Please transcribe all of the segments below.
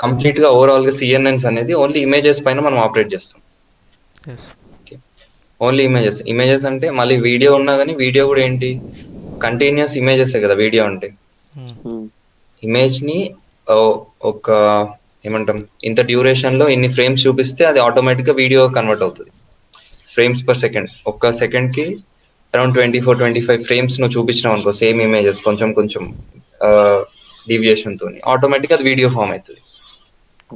Complete గా overall గా సిఎన్ఎన్స్ అనేది ఓన్లీ ఇమేజెస్ పైన మనం ఆపరేట్ చేస్తాం. ఎస్. ఓన్లీ ఇమేజెస్ అంటే మళ్ళీ వీడియో ఉన్నా కానీ వీడియో కూడా ఏంటి కంటిన్యూస్ ఇమేజెస్ కదా వీడియో అంటే. ఇమేజ్ ని ఆ, ఒక ఏమంటాం ఇంత డ్యూరేషన్ లో ఇన్ని ఫ్రేమ్స్ చూపిస్తే అది ఆటోమేటిక్ గా వీడియో కన్వర్ట్ అవుతుంది. ఫ్రేమ్స్ పర్ సెకండ్, ఒక్క సెకండ్ కి అరౌండ్ 24-25 ఫ్రేమ్స్ నువ్వు చూపించినావు అనుకో సేమ్ ఇమేజెస్ కొంచెం కొంచెం డీవియేషన్ తోని ఆటోమేటిక్ అది వీడియో ఫామ్ అవుతుంది.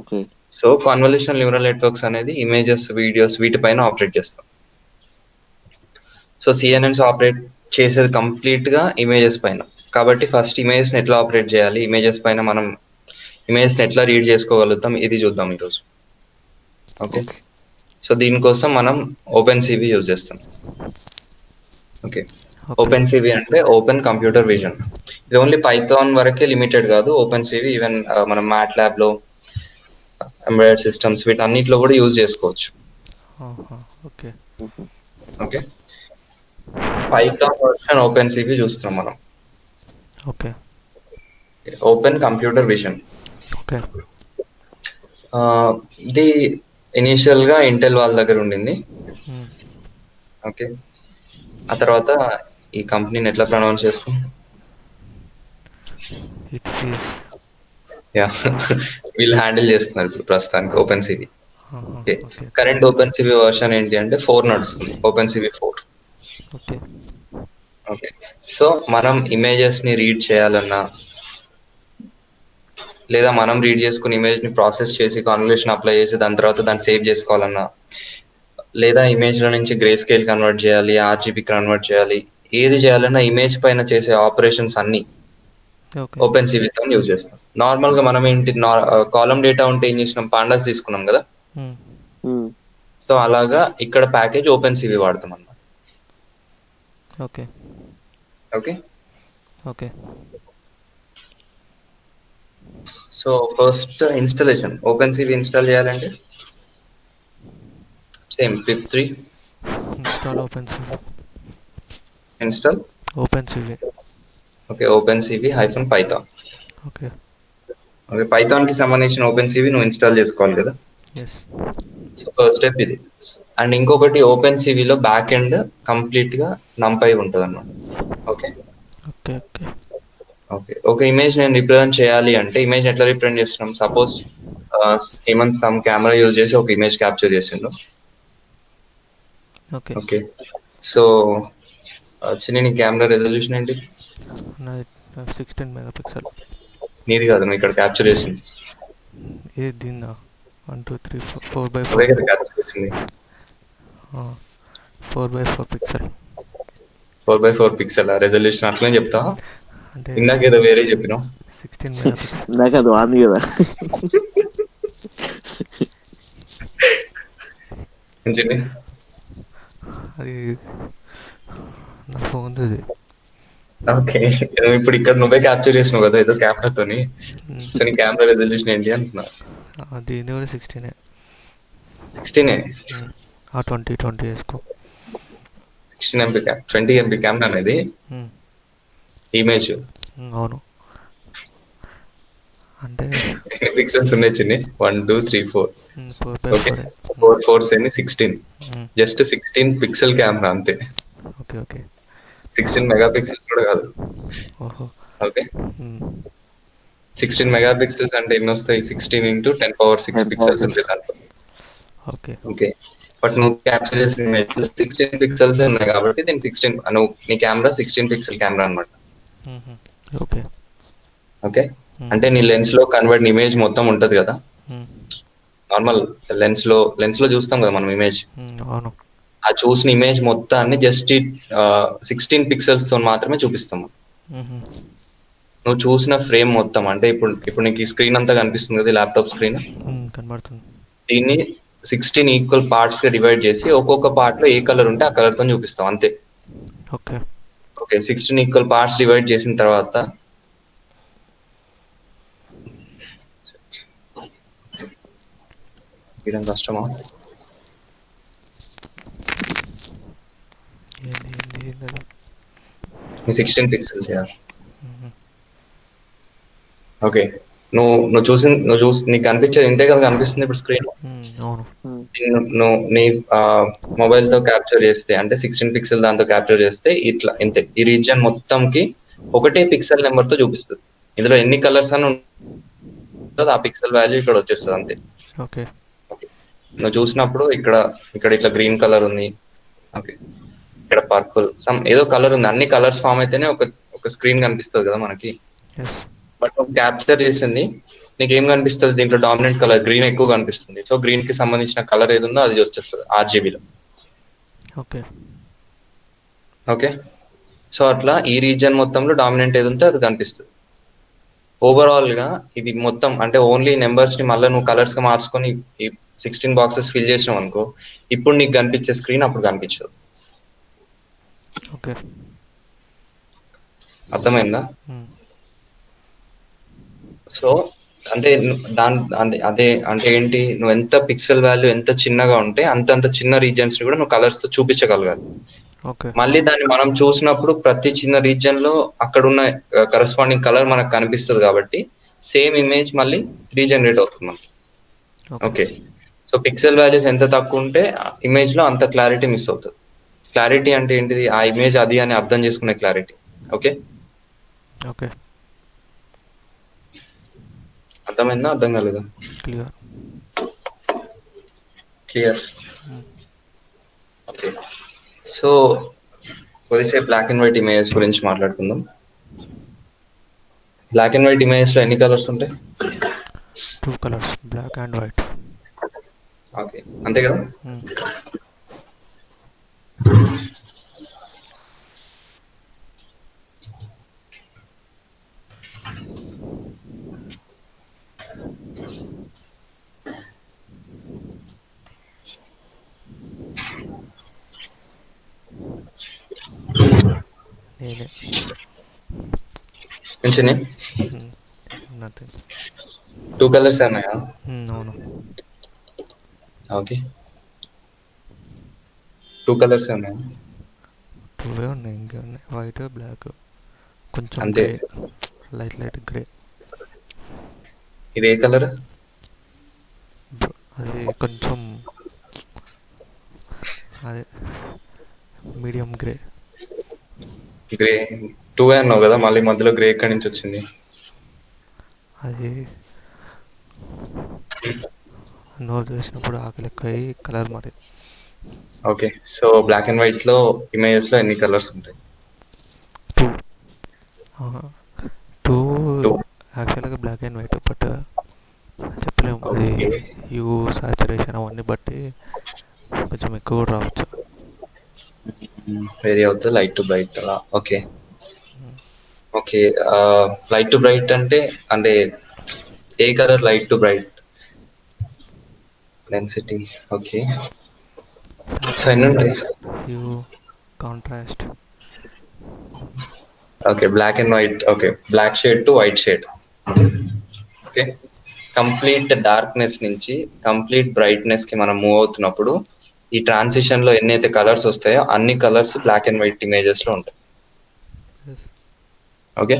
ఓకే. సో కాన్వల్యూషనల్ న్యూరల్ నెట్వర్క్స్ అనేది ఇమేజెస్, వీడియోస్ వీటిపైన ఆపరేట్ చేస్తాం. సో సిఎన్ఎన్స్ ఆపరేట్ చేసేది కంప్లీట్ గా ఇమేజెస్ పైన. కాబట్టి ఫస్ట్ ఇమేజెస్ ని ఎట్లా ఆపరేట్ చేయాలి, ఇమేజెస్ పైన మనం ఇమేజెస్ ని ఎట్లా రీడ్ చేసుకోగలుగుతాం ఇది చూద్దాం ఈరోజు. ఓకే. సో దీనికోసం మనం ఓపెన్ సివి యూజ్ చేస్తాం. ఓకే. ఓపెన్ సివి అంటే ఓపెన్ కంప్యూటర్ విజన్. ఇది ఓన్లీ పైథాన్ వరకే లిమిటెడ్ కాదు. ఓపెన్ సివి ఈవెన్ మనం మ్యాట్ ల్యాబ్ లో, ఎంబెడెడ్ సిస్టమ్స్ వీటన్నిటిలో కూడా యూజ్ చేసుకోవచ్చు. Okay. Okay. Python version open CV చూస్తున్నాం మనం. Okay. Open computer vision. Okay. ఇది ఇనిషియల్ గా ఇంటెల్ వాళ్ళ దగ్గర ఉండింది. ఓకే. ఆ తర్వాత ఈ కంపెనీని ఎట్లా ప్రొనౌన్స్ చేస్తాం? యా వీళ్ళు హ్యాండిల్ చేస్తున్నారు ఇప్పుడు ప్రస్తుతానికి open CV. Okay. Current open CV version ఏంటి అంటే 4 నడుస్తుంది, open CV 4. Okay. Okay. So మనం ఇమేజెస్ ని రీడ్ చేయాలన్నా లేదా మనం రీడ్ చేసుకుని ఇమేజ్ ని ప్రాసెస్ చేసి కాన్వల్యూషన్ అప్లై చేసి దాని తర్వాత దాన్ని సేవ్ చేసుకోవాలన్నా, లేదా ఇమేజ్ లో నుంచి గ్రే స్కేల్ కన్వర్ట్ చేయాలి, ఆర్జీబీ కన్వర్ట్ చేయాలి, ఏది చేయాలన్నా ఇమేజ్ పైన చేసే ఆపరేషన్స్ అన్ని ఓపెన్ సివితో యూజ్ చేస్తాం. నార్మల్ గా మనం ఏంటి కాలమ్ డేటా ఉంటే ఏం చేసినాం, పాండాస్ తీసుకున్నాం కదా. సో అలాగా ఇక్కడ ప్యాకేజ్ ఓపెన్ సివి వాడతాం అన్నమాట. Okay. Okay. Okay. So first installation, open CV install చేయాలంటే same pip3 install open CV. Install open CV. Okay. Open CV -python. Okay. Okay. Python కి సంబంధించిన ఓపెన్ సివి నువ్వు ఇన్స్టాల్ చేసుకోవాలి కదా. సో ఫస్ట్ స్టెప్ ఇది. And ఇంకొకటి open సివిలో back end complete గా నంపై ఉంటుంది అన్నమాట. ఓకే. ఓకే. ఓకే. ఓకే. ఒక ఇమేజ్ నేను రిప్రజెంట్ చేయాలి అంటే ఇమేజ్ ఎట్లా రిప్రజెంట్ చేస్తున్నాం? Suppose Hemant some camera use చేసి ఒక ఇమేజ్ క్యాప్చర్ చేసిండు. ఓకే. సో చిన్న నీ కెమెరా రెజల్యూషన్ ఏంటి? 16 మెగాపిక్సెల్. నీది కాదు, నువ్వు ఇక్కడ క్యాప్చర్ చేసింది. ఏ దీందా? 1 2 3 4 4 అవే కదా క్యాప్చర్ చేసింది. 4x4 pixel. 4x4 pixel resolution అట్లనే చెప్తావా? అంటే ఇందాక ఏదో వేరే చెప్పినావు. 16 మెగాపిక్సెల్. నాకు అది వాంది కదా. అది నా ఫోన్ ఇది. ఓకే. ఇప్పుడు ఇక్కడ నువ్వే క్యాప్చర్ చేసినావు కదా ఏదో కెమెరాతోని. సో నీ కెమెరా రెజల్యూషన్ ఏంటి అంటున్నా? దీని కూడా 16. 16 20 వేసుకో. 16 MB 20 MB కెమెరా అనేది ఇమేజ్. అవును. అంటే పిక్సెల్స్ ఉన్నాయి చిన్ని? 1 2 3 4. ఓకే. 4 4s అని 16. జస్ట్ 16 పిక్సెల్ కెమెరా అంతే. ఓకే. ఓకే. 16 మెగాపిక్సెల్స్ కూడా కాదు. ఓకే. 16 మెగాపిక్సెల్స్ అంటే ఎన్ని వస్తాయి? 16 × 10⁶ పిక్సెల్స్ ఉంటాయి దాంట్లో. ఓకే. ఓకే. బట్ నువ్వు క్యాప్చర్ చేసిన ఇమేజ్ 16 పిక్సెల్స్ ఉన్నాయి కాబట్టి దీని 16 నువ్వు నీ కెమెరా 16 పిక్సెల్ కెమెరా అన్నమాట. ఓకే. ఓకే. అంటే నీ లెన్స్ లో కన్వర్ట్ ఇమేజ్ మొత్తం ఉంటది కదా. నార్మల్ లెన్స్ లో చూస్తాం కదా మనం ఇమేజ్. అవును. ఆ చూసిన ఇమేజ్ మొత్తాన్ని జస్ట్ 16 పిక్సెల్స్ తో మాత్రమే చూపిస్తాం. నువ్వు చూసిన ఫ్రేమ్ మొత్తం అంటే ఇప్పుడు నీకు ఈ స్క్రీన్ అంతా కనిపిస్తుంది కదా, ల్యాప్టాప్ స్క్రీన్ కనబడుతుంది. దీన్ని 16 ఈక్వల్ పార్ట్స్ గా డివైడ్ చేసి ఒక్కొక్క పార్ట్ లో ఏ కలర్ ఉంటే ఆ కలర్ తో చూపిస్తాం అంతే. Okay. Okay. 16 equal parts divide చేసిన తర్వాత కష్టమా? 16 పిక్సెల్స్. ఓకే. నువ్వు చూసి నీకు కనిపించేది ఇంతే కదా కనిపిస్తుంది ఇప్పుడు స్క్రీన్. అవును. నువ్వు నీ మొబైల్ తో క్యాప్చర్ చేస్తే అంటే 16 పిక్సెల్ దాంతో క్యాప్చర్ చేస్తే ఇట్లా ఇంతే ఈ రీజియన్ మొత్తంకి ఒకటే పిక్సెల్ నెంబర్ తో చూపిస్తుంది. ఇందులో ఎన్ని కలర్స్ అని ఉంటుంది ఆ పిక్సెల్ వాల్యూ ఇక్కడ వచ్చేస్తుంది అంతే. ఓకే. నువ్వు చూసినప్పుడు ఇక్కడ ఇక్కడ ఇట్లా గ్రీన్ కలర్ ఉంది, ఓకే, ఇక్కడ పర్పుల్ సమ్ ఏదో కలర్ ఉంది, అన్ని కలర్స్ ఫామ్ అయితేనే ఒక స్క్రీన్ కనిపిస్తుంది కదా మనకి. ఎస్. బట్ నువ్వు క్యాప్చర్ చేసింది నీకు ఏం కనిపిస్తుంది, దీంట్లో డామినెంట్ కలర్ గ్రీన్ ఎక్కువ కనిపిస్తుంది. సో గ్రీన్ కి సంబంధించిన కలర్ ఏది ఉందో అది వచ్చేస్తుంది ఆర్జీబీలో. ఓకే. ఓకే, సో అట్లా ఈ రీజియన్ మొత్తంలో డామినెంట్ ఏది ఉందో అది కనిపిస్తుంది. ఓవరాల్ గా ఇది మొత్తం అంటే ఓన్లీ నెంబర్స్ ని మళ్ళీ నువ్వు కలర్స్ గా మార్చుకొని ఈ 16 బాక్సెస్ ఫిల్ చేసినావు అనుకో, ఇప్పుడు నీకు కనిపించే స్క్రీన్ అప్పుడు కనిపించదు. ఓకే. అర్థమైందా? సో అంటే అదే అంటే ఏంటి, నువ్వు ఎంత పిక్సెల్ వాల్యూ ఎంత చిన్నగా ఉంటే అంత చిన్న రీజియన్స్ ని కూడా నువ్వు కలర్స్ తో చూపించగలగాలి. ఓకే. మళ్ళీ దాన్ని మనం చూసినప్పుడు ప్రతి చిన్న రీజియన్ లో అక్కడ ఉన్న కరెస్పాండింగ్ కలర్ మనకు కనిపిస్తుంది కాబట్టి సేమ్ ఇమేజ్ మళ్ళీ రీజనరేట్ అవుతుంది మనకి. ఓకే, సో పిక్సెల్ వాల్యూస్ ఎంత తక్కువ ఉంటే ఇమేజ్ లో అంత క్లారిటీ మిస్ అవుతుంది. క్లారిటీ అంటే ఏంటిది, ఆ ఇమేజ్ అది అని అర్థం చేసుకునే క్లారిటీ. ఓకే. ఓకే. అర్థమైందా, అర్థం కాలేదా? క్లియర్. క్లియర్. ఓకే, సో కొద్దిసేపు బ్లాక్ అండ్ వైట్ ఇమేజెస్ గురించి మాట్లాడుకుందాం. బ్లాక్ అండ్ వైట్ ఇమేజెస్ లో ఎన్ని కలర్స్ ఉంటాయి? 2 colours, black and white. Okay, అంతే కదా. నేనే. మంచినే. నథింగ్. 2 కలర్స్ ఉన్నాయా? అవును. ఓకే, 2 కలర్స్ ఉన్నాయా? 2 ఉన్నాయి, ఇంకా ఉన్నాయి, వైట్ బ్లాక్, కొంచెం అంతే. Light grey. ఇది ఏ కలర్? అది కొంచెం అదే మీడియం గ్రే. గ్రే 2 అన్నావు కదా, మళ్ళీ మధ్యలో గ్రే ఎక్కడి నుంచి వచ్చింది? అది నోరు చేసినప్పుడు ఆకలి ఎక్కువ అయ్యి కలర్ మారింది. Okay, so black and white లో ఇమేజెస్ లో ఎన్ని కలర్స్ ఉంటాయి? 2 యాక్చువల్గా బ్లాక్ అండ్ వైట్, బట్ చెప్పలేము, అది యూ సాచురేషన్ అవన్నీ బట్టి కొంచెం ఎక్కువ కూడా రావచ్చు. వేరీ అవుతుంది లైట్ టు బ్రైట్ అలా. Okay. Okay, light to bright అంటే అంటే ఏ colour light to bright? Density. Okay, so ఎన్ని ఉంటాయి? యూ contrast. Okay, black and white. Okay, black shade to white shade. Okay, complete darkness నుంచి కంప్లీట్ బ్రైట్నెస్ కి మనం మూవ్ అవుతున్నప్పుడు ఈ ట్రాన్సిషన్ లో ఎన్నైతే కలర్స్ వస్తాయో అన్ని colours black and white images లో ఉంటాయి. Okay.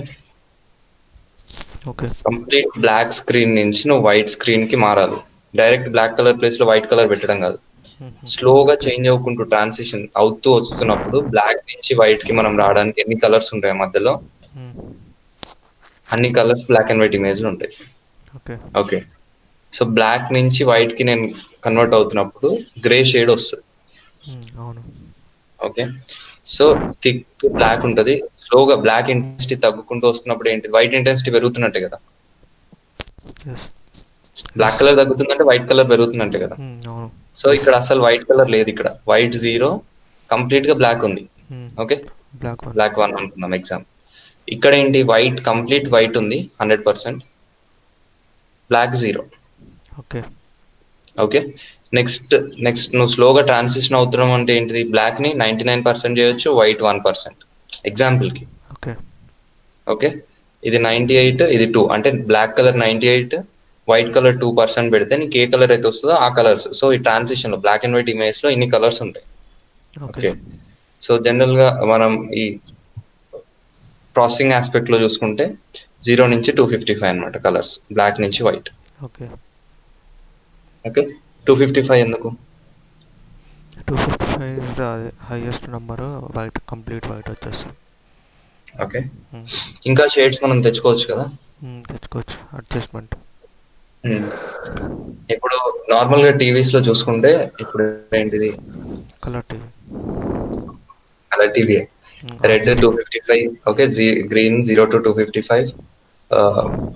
Okay. Complete black screen నుంచి నువ్వు వైట్ స్క్రీన్ కి మారాలి. డైరెక్ట్ బ్లాక్ కలర్ ప్లేస్ లో వైట్ కలర్ పెట్టడం కాదు, స్లోగా చేంజ్ అవ్వకుంటూ ట్రాన్సిషన్ అవుతూ వస్తున్నప్పుడు బ్లాక్ నుంచి వైట్ కి మనం రావడానికి ఎన్ని కలర్స్ ఉంటాయి మధ్యలో, అన్ని colours black and white image లో ఉంటాయి. ఓకే, సో బ్లాక్ నుంచి వైట్ కి నేను కన్వర్ట్ అవుతున్నప్పుడు గ్రే షేడ్ వస్తుంది. అవును. ఓకే, సో థిక్ బ్లాక్ ఉంటది, స్లోగా బ్లాక్ ఇంటెన్సిటీ తగ్గుకుంటూ వస్తున్నప్పుడు ఏంటి, వైట్ ఇంటెన్సిటీ పెరుగుతున్నట్టే కదా. బ్లాక్ కలర్ తగ్గుతుందంటే వైట్ కలర్ పెరుగుతున్నట్టే కదా. సో ఇక్కడ అసలు వైట్ కలర్ లేదు, ఇక్కడ వైట్ 0, కంప్లీట్ గా బ్లాక్ ఉంది. ఓకే, బ్లాక్ 1 అనుకుందాం ఎగ్జామ్. ఇక్కడ ఏంటి, వైట్ కంప్లీట్ వైట్ ఉంది 100%, బ్లాక్ 0. ఓకే. ఓకే, నెక్స్ట్ నువ్వు స్లోగా ట్రాన్సిషన్ అవుతున్నావు అంటే ఏంటిది, బ్లాక్ ని 99% చేయొచ్చు, వైట్ 1% ఎగ్జాంపుల్ కి. ఓకే. ఓకే, ఇది 98, ఇది 2, అంటే బ్లాక్ కలర్ 98, వైట్ కలర్ 2% పెడితే నీకు ఏ కలర్ అయితే వస్తుందో ఆ కలర్స్. సో ఈ ట్రాన్సిషన్ లో బ్లాక్ అండ్ వైట్ ఇమేజ్ లో ఇన్ని కలర్స్ ఉంటాయి. ఓకే, సో జనరల్ గా మనం ఈ ప్రాసెసింగ్ ఆస్పెక్ట్ లో చూసుకుంటే 0 నుంచి 255 అనమాట కలర్స్, బ్లాక్ నుంచి వైట్. ఓకే. ఓకే, 255 ఎందుకు? 255 is the highest number, white complete white వచ్చేస్తుంది. ఓకే, ఇంకా షేడ్స్ మనం తెచ్చుకోవచ్చు కదా. తెచ్చుకోవచ్చు, అడ్జస్ట్మెంట్. ఇప్పుడు నార్మల్గా టీవీస్ లో చూసుకుంటే ఇప్పుడు ఏంటిది, colour TV. Colour TV. Red 255, okay, green 0 to 255,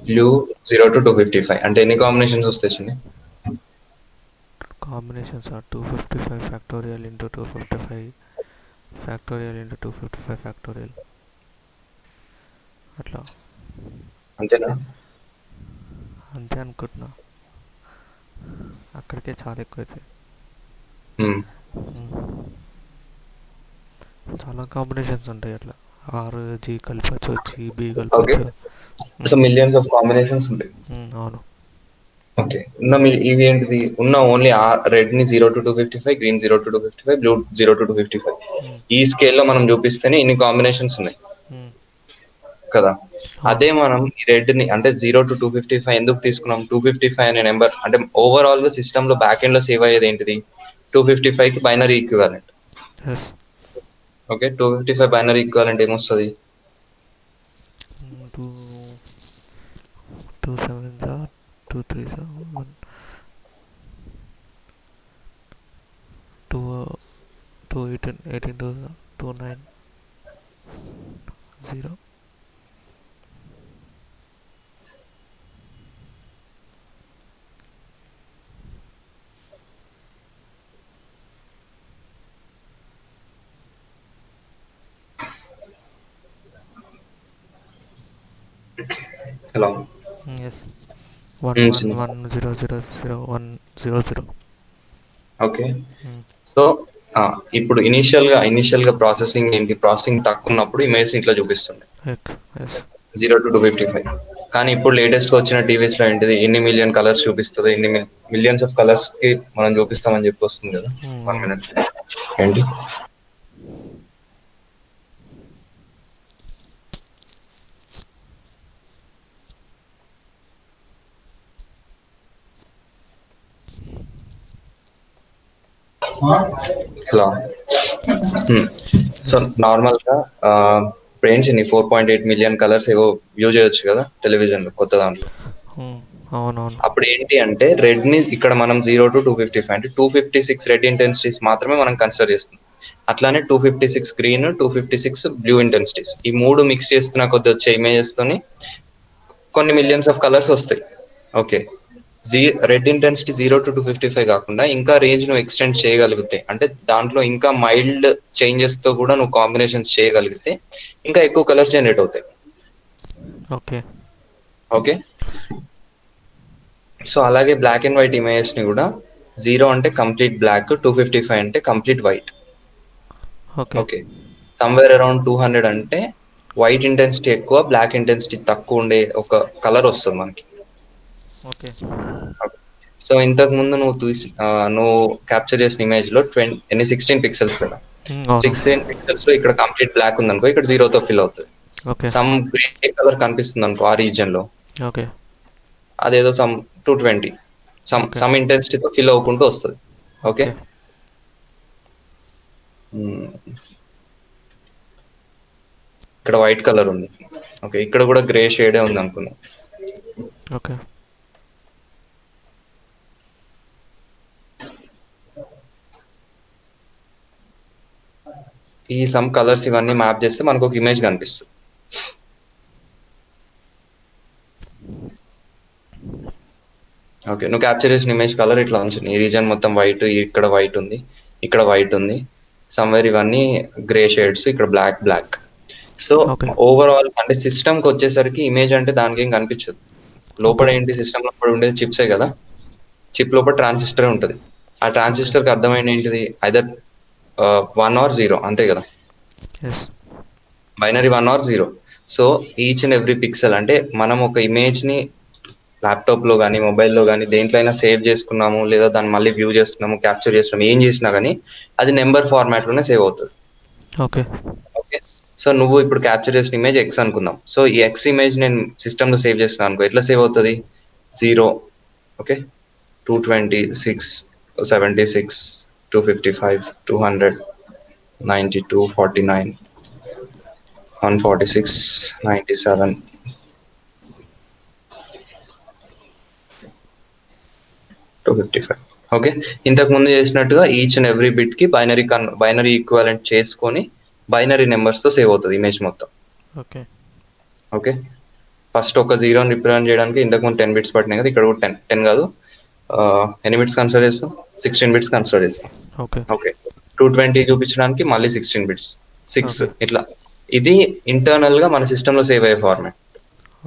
blue 0 to 255. అంటే ఎన్ని కాంబినేషన్స్ వస్తాయి చిన్ని? Combinations are 255 factorial into 255 factorial into 255 factorial, అట్లా. అంతేనా? అంతే అనుకుంటున్నా, అక్కడికే చాలా ఎక్కువ అవుతాయి. చాలా కాంబినేషన్స్ ఉంటాయి అట్లా. RG కలపచ్చు, GB కలపచ్చు. సో మిలియన్స్ ఆఫ్ కాంబినేషన్స్ ఉంటాయి. అవును. ఓకే, ఇవి ఏంటిది ఉన్న ఓన్లీ రెడ్ ని 0 to 255, green 0 to 255, blue 0 to 255. ఈ స్కేల్లో మనం చూపిస్తేనే ఇన్ని కాంబినేషన్స్ ఉన్నాయి కదా. అదే మనం ఈ రెడ్ ని అంటే 0 to 255 ఎందుకు తీసుకున్నాం? 255 అనే నెంబర్ అంటే ఓవరాల్ గా సిస్టమ్ లో బ్యాక్ ఎండ్ లో సేవ్ అయ్యేది ఏంటిది? 255 కి binary equivalent. Okay, 255 binary equivalent ఏమొస్తుంది? 2 7 2 3 1 2 2 18 18 2 9 0. హలో. Yes. 1 1 1 0 0 0 1 0 0. ఓకే, సో ఇప్పుడు ఇనిషియల్ గా ప్రాసెసింగ్ ఏంటి? ప్రాసెసింగ్ తక్కువ ఉన్నప్పుడు ఇమేజ్ ఇట్లా చూపిస్తుంది 0 to 255. కానీ ఇప్పుడు లేటెస్ట్ గా వచ్చిన టీవీస్ లో ఏంటిది ఎన్ని మిలియన్ కలర్స్ చూపిస్తుంది, ఎన్ని మిలియన్స్ ఆఫ్ కలర్స్ కి మనం చూపిస్తామని చెప్పి వస్తుంది కదా. 1 minute ఏంటి? హలో. సో నార్మల్ గా బ్రెయిన్స్ 4.8 మిలియన్ కలర్స్ ఏవో వ్యూ చేయొచ్చు కదా టెలివిజన్ లో కొత్త దాంట్లో. అవునవును. అప్పుడు ఏంటి అంటే రెడ్ ని ఇక్కడ మనం 0 to 255 అంటే 256 రెడ్ ఇంటెన్సిటీస్ మాత్రమే మనం కన్సిడర్ చేస్తాం. అట్లానే 256 గ్రీన్, 256 బ్లూ ఇంటెన్సిటీస్, ఈ మూడు మిక్స్ చేస్తున్న కొద్ది వచ్చే ఇమేజెస్ తోని కొన్ని మిలియన్స్ ఆఫ్ కలర్స్ వస్తాయి. ఓకే, రెడ్ ఇంటెన్సిటీ 0 to 255 కాకుండా ఇంకా రేంజ్ నువ్వు ఎక్స్టెండ్ చేయగలిగితే, అంటే దాంట్లో ఇంకా మైల్డ్ చేంజెస్ తో కూడా నువ్వు కాంబినేషన్స్ చేయగలిగితే ఇంకా ఎక్కువ కలర్స్ జనరేట్ అవుతాయి. ఓకే ఓకే, సో అలాగే బ్లాక్ అండ్ వైట్ ఇమేజెస్ ని కూడా 0 అంటే కంప్లీట్ బ్లాక్, 255 అంటే complete white. Okay, somewhere around 200 అంటే వైట్ ఇంటెన్సిటీ ఎక్కువ, బ్లాక్ ఇంటెన్సిటీ తక్కువ ఉండే ఒక కలర్ వస్తుంది మనకి. ఓకే, సో ఇంతకు ముందు నువ్వు క్యాప్చర్ చేసిన ఇమేజ్ లో 16 పిక్సెల్స్ కదా. 16 పిక్సెల్స్ లో ఇక్కడ కంప్లీట్ బ్లాక్ ఉంది అనుకో, ఇక్కడ 0 తో ఫిల్ అవుతుంది. సమ్ గ్రే కలర్ కనిపిస్తుంది అనుకో ఆ రీజియన్ లో, అదేదో సమ్ 220 సమ్ ఇంటెన్సిటీతో ఫిల్ అవ్వకుంటూ వస్తుంది. ఓకే, ఇక్కడ వైట్ కలర్ ఉంది. ఓకే, ఇక్కడ కూడా గ్రే షేడే ఉంది అనుకుందాం. ఓకే, ఈ సమ్ కలర్స్ ఇవన్నీ మ్యాప్ చేస్తే మనకు ఒక ఇమేజ్ కనిపిస్తుంది. ఓకే, నువ్వు క్యాప్చర్ చేసిన ఇమేజ్ కలర్ ఇట్లా ఉంచింది. ఈ రీజన్ మొత్తం వైట్, ఇక్కడ వైట్ ఉంది, ఇక్కడ వైట్ ఉంది, సమ్వేర్ ఇవన్నీ గ్రే షేడ్స్, ఇక్కడ బ్లాక్. సో ఓవరాల్ అంటే సిస్టమ్ కి వచ్చేసరికి ఇమేజ్ అంటే దానికి ఏం కనిపించదు. లోపల ఏంటి, సిస్టమ్ లోపల ఉండేది చిప్సే కదా. చిప్ లోపల ట్రాన్సిస్టర్ ఉంటుంది. ఆ ట్రాన్సిస్టర్ కి అర్థమైన ఏంటిది, ఐదర్ 1 or 0 అంతే కదా. Binary 1 or 0. So each and every pixel అంటే మనం ఒక ఇమేజ్ ని ల్యాప్టాప్ లో కానీ మొబైల్లో కానీ దేంట్లో అయినా సేవ్ చేసుకున్నాము, లేదా దాన్ని మళ్ళీ వ్యూ చేస్తున్నాము, క్యాప్చర్ చేస్తున్నాము, ఏం చేసినా కానీ అది నెంబర్ ఫార్మాట్ లోనే సేవ్ అవుతుంది. ఓకే, సో నువ్వు ఇప్పుడు క్యాప్చర్ చేసిన ఇమేజ్ ఎక్స్ అనుకుందాం. సో ఈ ఎక్స్ ఇమేజ్ నేను సిస్టంలో సేవ్ చేస్తున్నాను అనుకో, ఎట్లా సేవ్ అవుతుంది? 0, ఓకే, 226, 76, 255, 200, 92, 49, 146, 97, 255. ఓకే, ఇంతకు ముందు చేసినట్టుగా ఈచ్ అండ్ ఎవ్రీ బిట్ కి బైనరీ ఈక్వాలెంట్ చేసుకొని బైనరీ నెంబర్స్ తో సేవ్ అవుతుంది ఇమేజ్ మొత్తం. ఓకే ఓకే, ఫస్ట్ ఒక జీరోని రిప్రజెంట్ చేయడానికి ఇంతకు ముందు 10 బిట్స్ పట్టినాయి కదా, ఇక్కడ కూడా 10 కాదు, ఎన్ని బిట్స్ కన్సిడర్ చేస్తాం? 16 బిట్స్ కన్సిడర్ చేస్తాం. ఓకే ఓకే, 220 చూపించడానికి మళ్ళీ 16 బిట్స్, 6 Okay. ఇట్లా. ఇది ఇంటర్నల్ గా మన సిస్టమ్ లో సేవ్ అయ్యే ఫార్మాట్.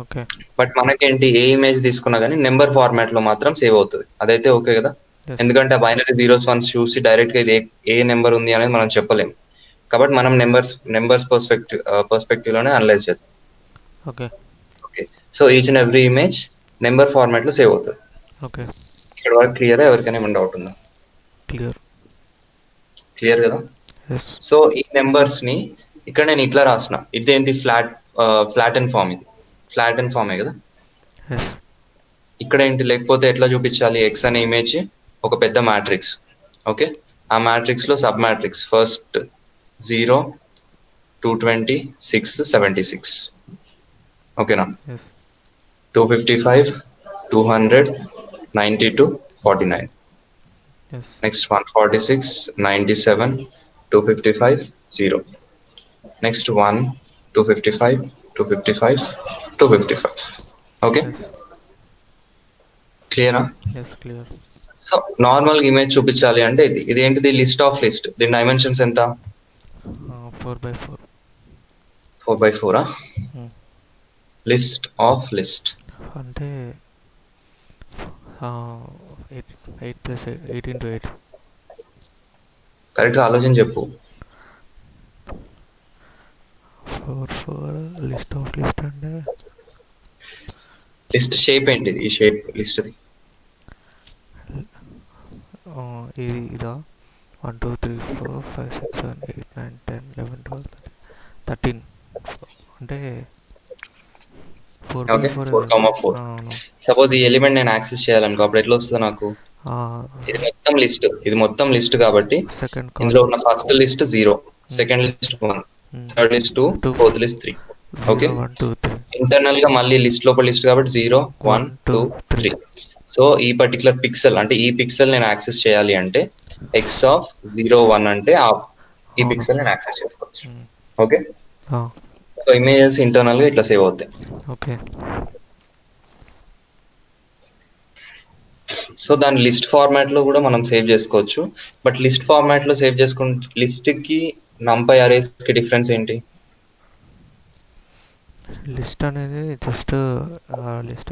ఓకే బట్ మనకేంటి, ఏ ఇమేజ్ తీసుకున్నా కానీ నెంబర్ ఫార్మాట్ లో మాత్రం సేవ్ అవుతుంది. అదైతే ఓకే కదా, Yes. ఎందుకంటే ఆ బైనరీ జీరోస్ వన్స్ చూసి డైరెక్ట్ గా ఇది ఏ నెంబర్ ఉంది అనేది మనం చెప్పలేం. కాబట్టి మనం నెంబర్స్ పర్స్పెక్టివ్ లోనే అనలైజ్ చేద్దాం. Okay okay, so each and every image number format లో సేవ్ అవుతుంది. ఓకే ఇక్కడ వరకు క్లియర్? ఎవరికైనా ఏమైనా డౌట్ ఉందా? క్లియర్. క్లియర్ కదా. ఎస్. సో ఈ నెంబర్స్ ని ఇక్కడ నేను ఇట్లా రాసిన, ఇదేంటి, ఫ్లాట్ అండ్ ఫామ్. ఇది ఫ్లాట్ అండ్ ఫామే కదా. ఎస్. ఇక్కడ ఏంటి, లేకపోతే ఎట్లా చూపించాలి? ఎక్స్ అనే ఇమేజ్ ఒక పెద్ద మ్యాట్రిక్స్. ఓకే, ఆ మ్యాట్రిక్స్ లో సబ్ మ్యాట్రిక్స్ ఫస్ట్ 0, 220, 6, 76. ఓకేనా? Yes. 255, 200, 92, 49. Yes. Next 146, 97, 255, 0. Next 1, 255, 255, 255. Okay, yes. క్లియరా? Yes clear. So normal image చూపించాలి అంటే ఇది ఏంటిది, లిస్ట్ ఆఫ్ లిస్ట్. దీని డైమెన్షన్స్ ఎంత? 4x4. 4x4. List of list అంటే 8 + 8 × 8. కరెక్ట్ గా ఆలోచన చెప్పు. 4 లిస్ట్ ఆఫ్ లిస్ట్ అంటే లిస్ట్ షేప్ ఏంటిది? ఈ షేప్ లిస్ట్ది ఇదా 1 2 3 4 5 6 7 8 9 10 11 12 13. అంటే ఓకే, 4x4. 4,4. అవును. సపోజ్ ఈ ఎలిమెంట్ నేను యాక్సెస్ చేయాలనుకో, అప్పుడు ఎట్లా వస్తుంది నాకు? ఇది మొత్తం లిస్ట్ కాబట్టి సెకండ్ ఇందులో ఉన్న first list 0, second list 1, third list 2, fourth list 3. Okay, 1 2 3. Internal గా మళ్ళీ లిస్ట్ లోపల లిస్ట్ కాబట్టి 0 1 2 3. సో ఈ పర్టికులర్ పిక్సెల్ అంటే ఈ పిక్సెల్ నేను యాక్సెస్ చేయాలి అంటే ఎక్స్ ఆఫ్ 0 1 అంటే ఈ పిక్సెల్ నేను యాక్సెస్ చేసుకోవచ్చు. ఓకే, సో ఇమేజెస్ ఇంటర్నల్ గా ఇట్లా సేవ్ అవుతాయి. ఓకే. సో దాని లిస్ట్ ఫార్మాట్ లో కూడా మనం సేవ్ చేసుకోవచ్చు. బట్ లిస్ట్ ఫార్మాట్ లో సేవ్ చేసుకుంటే లిస్ట్ కి నంపై అరేస్ కి డిఫరెన్స్ ఏంటి? లిస్ట్ అనేది జస్ట్ లిస్ట్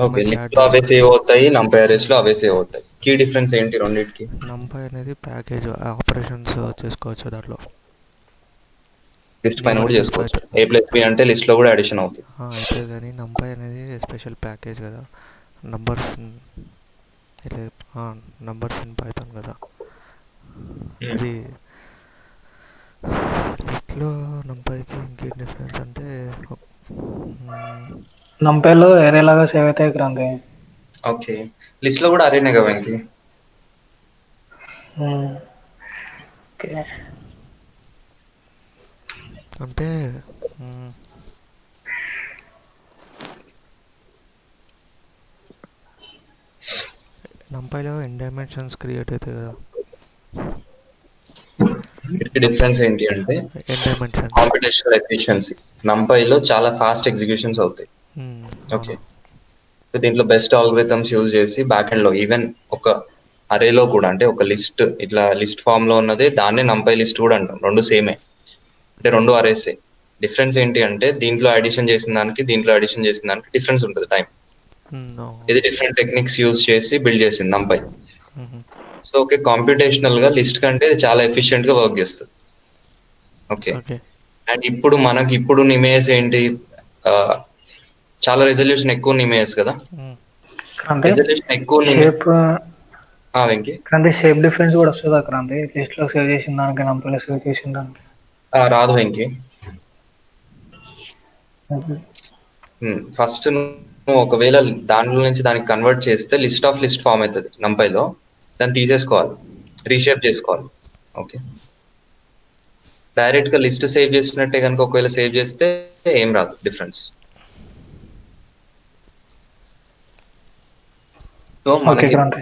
ఓకే, లిస్ట్ లో అవే సేవ్ అవుతాయి, నంపై అరేస్ లో అవే సేవ్ అవుతాయి. కీ డిఫరెన్స్ ఏంటి రెండింటికి? నంపై అనేది ప్యాకేజ్ ఆపరేషన్స్ చేసుకోవచ్చు దాంట్లో. లిస్ట్ పైన కూడా చేసుకోవచ్చు. a+b అంటే లిస్ట్ లో కూడా అడిషన్ అవుతుంది. అయితే కానీ నంపై అనేది స్పెషల్ ప్యాకేజ్ కదా, నంబర్స్ ఇన్ పైథాన్ కదా. ఇది లిస్ట్లో నంపైకి ఇంకేం డిఫరెన్స్ అంటే నంపైలో ఏరేలాగా సేవ్ అవుతాయి క్రాంతి. ఓకే, లిస్ట్ లో కూడా అరేనే కదా ఇంకి. ఓకే, అంటే నంపైలో ఎన్ డైమెన్షన్స్ క్రియేట్ అవుతాయి కదా. డిఫరెన్స్ ఏంటి అంటే ఎన్ డైమెన్షన్స్ కాంపిటేషనల్ ఎఫిషియన్సీ. నంపైలో చాలా ఫాస్ట్ ఎగ్జిక్యూషన్స్ అవుతాయి. ఓకే, దీంట్లో బెస్ట్ ఆల్గోరిథమ్స్ యూజ్ చేసి బ్యాక్ ఎండ్ లో ఈవెన్ ఒక అరేలో కూడా, అంటే ఒక లిస్ట్ ఇట్లా లిస్ట్ ఫామ్ లో ఉన్నదే దాన్నే నంపై లిస్ట్ కూడా అంటాం. రెండు సేమే, అంటే రెండు అరేసే. డిఫరెన్స్ ఏంటి అంటే దీంట్లో అడిషన్ చేసిన దానికి డిఫరెన్స్ ఉంటుంది టైం. ఇది డిఫరెంట్ టెక్నిక్స్ యూజ్ చేసి బిల్డ్ చేసింది నంపై. సో ఓకే, కాంపిటేషనల్ గా లిస్ట్ కంటే ఇది చాలా ఎఫిషియెంట్ గా వర్క్ చేస్తుంది. ఓకే, అండ్ ఇప్పుడు ఇమేజ్ ఏంటి, చాలా రెజల్యూషన్ ఎక్కువ ఇమేజ్ కదా. రెజల్యూషన్ ఎక్కువ shape Venky Kranthi shape difference కూడా వస్తుందా క్రాంతి? లిస్ట్ లో సేవ్ చేసిన దానికి నంపైలో సేవ్ చేసిన దానికి రాదు వెంకి. ఫస్ట్ నువ్వు ఒకవేళ దాంట్లో నుంచి దానికి కన్వర్ట్ చేస్తే లిస్ట్ ఆఫ్ లిస్ట్ ఫామ్ అవుతుంది నంపైలో, దాన్ని తీసేసుకోవాలి, రీషేప్ చేసుకోవాలి. ఓకే, డైరెక్ట్ గా లిస్ట్ సేవ్ చేసినట్టే కనుక ఒకవేళ సేవ్ చేస్తే ఏం రాదు డిఫరెన్స్. సో ఓకే మనకి క్రాంతి.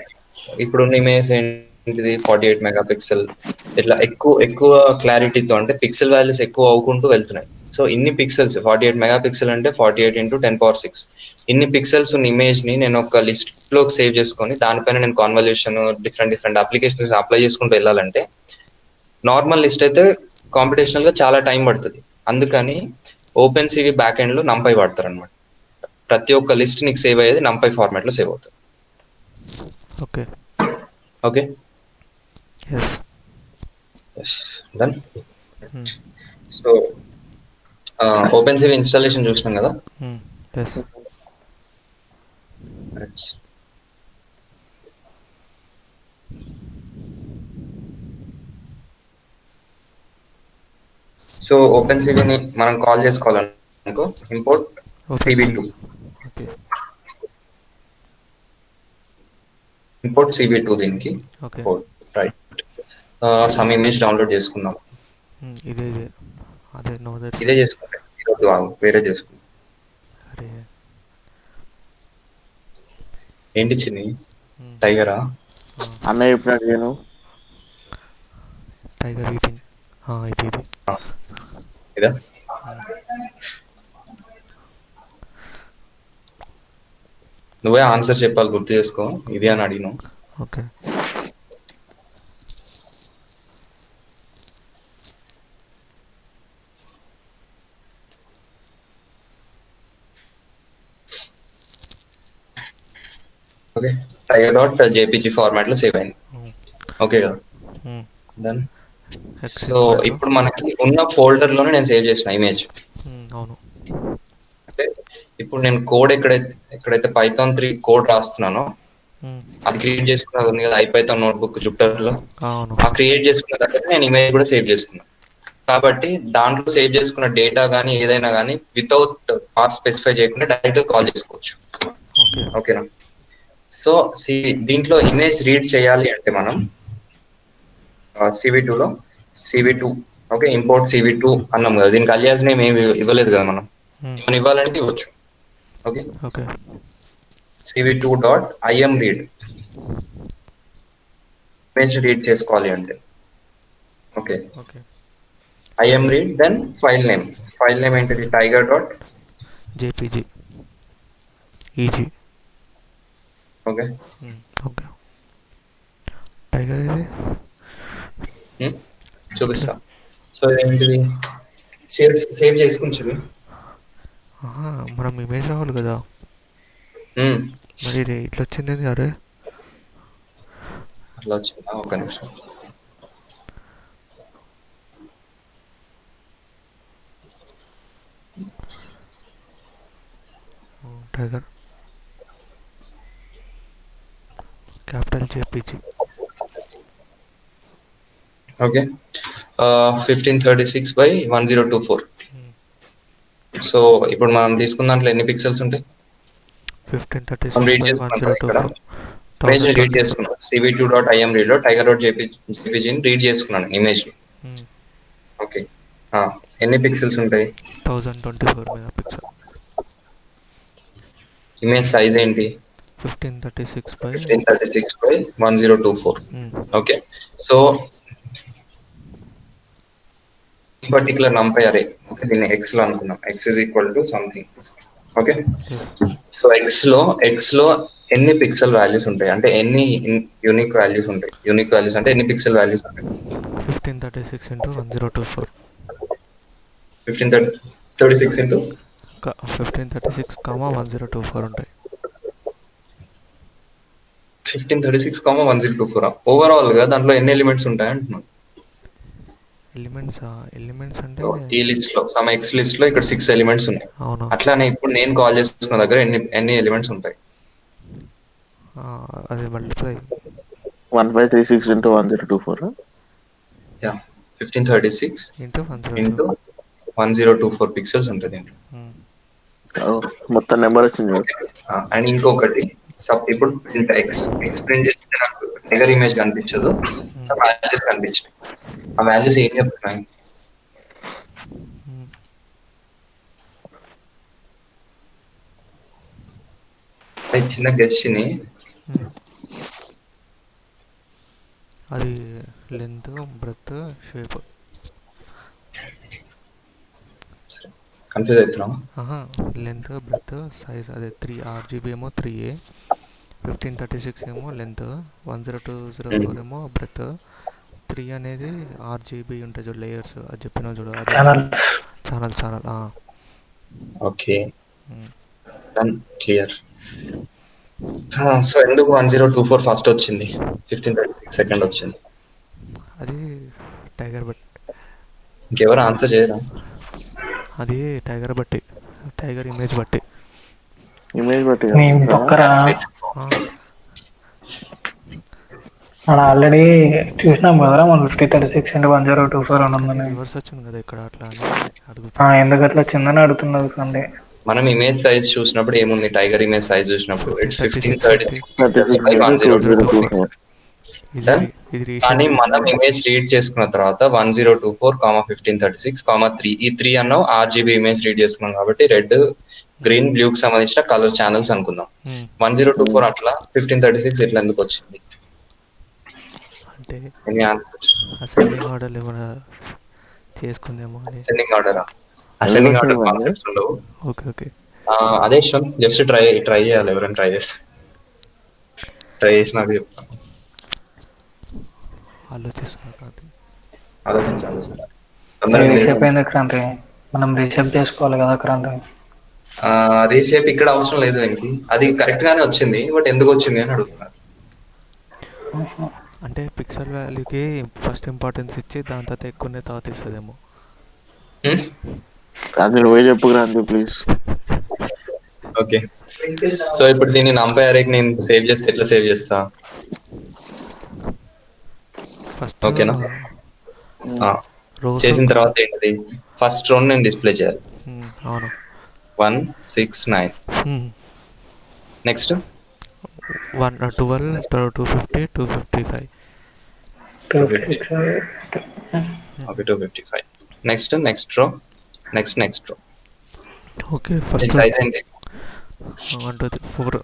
ఇప్పుడు ఇమేజ్ ఏంటిది 48 మెగాపిక్సెల్, ఇట్లా ఎక్కువ క్లారిటీతో అంటే పిక్సెల్ వాల్యూస్ ఎక్కువ అవ్వుకుంటూ వెళ్తున్నాయి. సో ఇన్ని పిక్సెల్స్ 48 మెగాపిక్సెల్ అంటే 48 × 10⁶. ఇన్ని పిక్సెల్స్ ఉన్న ఇమేజ్ ని నేను ఒక లిస్ట్ లోకి సేవ్ చేసుకొని దానిపైన నేను కాన్వల్యూషన్ డిఫరెంట్ అప్లికేషన్స్ అప్లై చేసుకుంటూ వెళ్ళాలంటే నార్మల్ లిస్ట్ అయితే కాంపిటేషనల్ గా చాలా టైం పడుతుంది. అందుకని ఓపెన్ సివి బ్యాక్ ఎండ్ లో నంపై వాడతారు అనమాట. ప్రతి ఒక్క లిస్ట్ నీకు సేవ్ అయ్యేది నంపై ఫార్మాట్ లో సేవ్ అవుతుంది. Okay okay, yes. Done. So open CV installation చూసినాం కదా. ఎస్. సో ఓపెన్ సివిని మనం కాల్ చేసుకోవాలనుకో import cv2, okay import cv2 దీనికి. Okay right, some image download చేసుకుందాం. ఇదే అదే నోదర్. ఇదే చేసుకుంటే వేరే చేసుకుందాం. అరే ఏంటి చిన్ని టైగరా? అన్న చెప్పినట్టు నేను టైగర్ ఈటింగ్. ఇది ఇదా? నువ్వే ఆన్సర్ చెప్పాలి, గుర్తు చేసుకో. ఇది అని అడిగినావు. ఓకే. ఓకే, tiger.jpg ఫార్మాట్ లో సేవ్ అయింది. ఓకే కదా, డన్. సో ఇప్పుడు మనకి ఉన్న ఫోల్డర్ లోనే నేను సేవ్ చేసిన ఇమేజ్. అవును. అంటే ఇప్పుడు నేను కోడ్ ఎక్కడైతే Python 3 కోడ్ రాస్తున్నానో అది క్రియేట్ చేసుకున్నది ఉంది కదా ఐపైథాన్ నోట్బుక్ జుపిటర్ లో. ఆ క్రియేట్ చేసుకున్న దగ్గర నేను ఇమేజ్ కూడా సేవ్ చేసుకున్నాను. కాబట్టి దాంట్లో సేవ్ చేసుకున్న డేటా కానీ ఏదైనా కానీ వితౌట్ పాత్ స్పెసిఫై చేయకుండా డైరెక్ట్ కాల్ చేసుకోవచ్చు. ఓకేనా? సో దీంట్లో ఇమేజ్ రీడ్ చేయాలి అంటే మనం cv2 లో cv2 ఓకే ఇంపోర్ట్ cv2 అన్నాం కదా. దీనికి అలియాస్ నేమ్ ఏమి ఇవ్వలేదు కదా మనం. ఏమైనా ఇవ్వాలంటే ఇవ్వచ్చు. ఓకే, cv2.imread ఇమేజ్ రీడ్ చేసుకోవాలి అంటే. Okay, imread then file name ఏంటిది? tiger.jpg. ఓకే ఓకే, టైగర్ ఇది చూపిస్తా. సో ఏంటిది సేవ్ చేసుకుని మనం ఇమేజ్ రావాలి కదా. మరి ఇట్లా వచ్చింది. అరే అట్లా వచ్చిందా? ఒక నిమిషం. Tiger capital JPG. Okay, 1536/1024. So ఇప్పుడు మనం తీసుకున్న దాంట్లో ఎన్ని పిక్సెల్స్ ఉంటాయి? 1536/1024. రీడ్ చేసుకున్నాను cv2.imread లో tiger.jpg రీడ్ చేసుకున్నాను ఇమేజ్. ఓకే, ఎన్ని పిక్సెల్స్ ఉంటాయి? 1024 మెగాపిక్సెల్. ఇమేజ్ సైజ్ ఏంటి? 1536/1024. ఓకే, సో పర్టికులర్ నంపై అరే దీన్ని ఎక్స్ లో అనుకున్నాం. X is equal to something. Okay, so X లో ఎన్ని పిక్సెల్ వాల్యూస్ ఉంటాయి అంటే ఎన్ని యూనిక్ వాల్యూస్ ఉంటాయి? యూనిక్ వాల్యూస్ అంటే ఎన్ని పిక్సెల్ వాల్యూస్ ఉంటాయి? 1536 × 1024. 1536 × 1536,1024 ఉంటాయి. 1536,1024 ఓవరాల్ గా దాంట్లో ఎన్ని ఎలిమెంట్స్ ఉంటాయి అంటున్నాను? ఎలిమెంట్స్ అంటే ఈ లిస్ట్ లో సమ్ ఎక్స్ లిస్ట్ లో ఇక్కడ 6 ఎలిమెంట్స్ ఉన్నాయి. అవును. అట్లానే ఇప్పుడు నేను కాల్ చేస్తున్న దగ్గర ఎన్ని ఎలిమెంట్స్ ఉంటాయి? అది multiply 1536 × 1024. Yeah 1536 into 102. Into 1024 pixels ఉంటుంది దీంట్లో. మొత్తం నెంబర్ వచ్చింది. ఓకే. అండ్ ఇంకొకటి ఇప్పుడు ప్రింట్ ఎక్స్ ప్రింట్ చేస్తే నాకు టైగర్ ఇమేజ్ కనిపించదు, సో వాల్యూస్ కనిపించాయి. ఆ వాల్యూస్ ఏం చెప్తున్నాయి? చిన్న గెస్ట్ ని అది లెంత్, బ్రెత్, షేప్. కన్ఫ్యూజ్ అవుతున్నాం. Length, breadth, size. అదే 3 RGB ఏమో 3A, 1536 ఏమో లెంత్, 10204 ఏమో బ్రెత్, 3 అనేది RGB ఉంటుంది చూడు, లేయర్స్. అది చెప్పినా చూడు, అది ఛానల్. Okay, clear. సో ఎందుకు 1024 ఫస్ట్ వచ్చింది, 1536 సెకండ్ వచ్చింది? అది టైగర్ బట్టి. ఇంకెవరు ఆన్సర్ చేయరా? అది టైగర్ బట్టి, టైగర్ ఇమేజ్ బట్టి. మేము పక్కన ఆల్రెడీ చూసినాం కదరా, మన 5036 ఇంటూ 1024 అని ఉందని. రివర్స్ వచ్చింది కదా ఇక్కడ, అట్లా అని అడుగుతా. ఎందుకు అట్లా వచ్చిందని అడుగుతున్నది కండి. మనం ఇమేజ్ సైజ్ చూసినప్పుడు ఏముంది, టైగర్ ఇమేజ్ సైజ్ చూసినప్పుడు ఇట్స్ 1536 కానీ మనం ఇమేజ్ రీడ్ చేసుకున్న తర్వాత 1024, 1536, 3 ఈ 3 అన్నావు RGB ఇమేజ్ రీడ్ చేసుకున్నాం కాబట్టి రెడ్, గ్రీన్, బ్లూ కి సంబంధించిన కలర్ ఛానల్స్ అనుకుందాం. 1024 అట్లా, 1536 ఇట్లా ఎందుకు వచ్చింది? అంటే ఎనీ ఆన్సర్స్? అసెండింగ్ ఆర్డర్ ఏమైనా చేసుకుందేమో. అసెండింగ్ ఆర్డర్ కాన్సెప్ట్స్ ఉండవు. ఓకే. అదే జస్ట్ ట్రై చేయాలి. ఎవరైనా ట్రై చేసి నాకు చెప్తాను. ఆలోచించాలి సార్. రీషేప్ అయింది క్రాంతి, మనం రీషేప్ చేసుకోవాలి కదా క్రాంతి. రీషేప్ ఇక్కడ అవసరం లేదు వెంకి, అది కరెక్ట్ గానే వచ్చింది, బట్ ఎందుకు వచ్చింది అని అడుగుతున్నారు. అంటే పిక్సెల్ వాల్యూకి ఫస్ట్ ఇంపార్టెన్స్ ఇచ్చి దాని తర్వాత ఎక్కువనే తర్వాత ఇస్తుందేమో. నువ్వే చెప్పు క్రాంతి ప్లీజ్. ఓకే, సో ఇప్పుడు దీన్ని నంబర్ అరేకి నేను సేవ్ చేస్తే ఎట్లా సేవ్ చేస్తా? ఫస్ట్ ఓకేనా? చేసిన తర్వాత ఏంటిది, ఫస్ట్ రౌండ్ నేను డిస్ప్లే చేయాలి. అవును. 169. నెక్స్ట్ 12, 250, 255. ఓకే, 255. నెక్స్ట్ రో, నెక్స్ట్ రో. ఓకే, ఫస్ట్ సైజ్ ఏంటి? 1 2 3 4.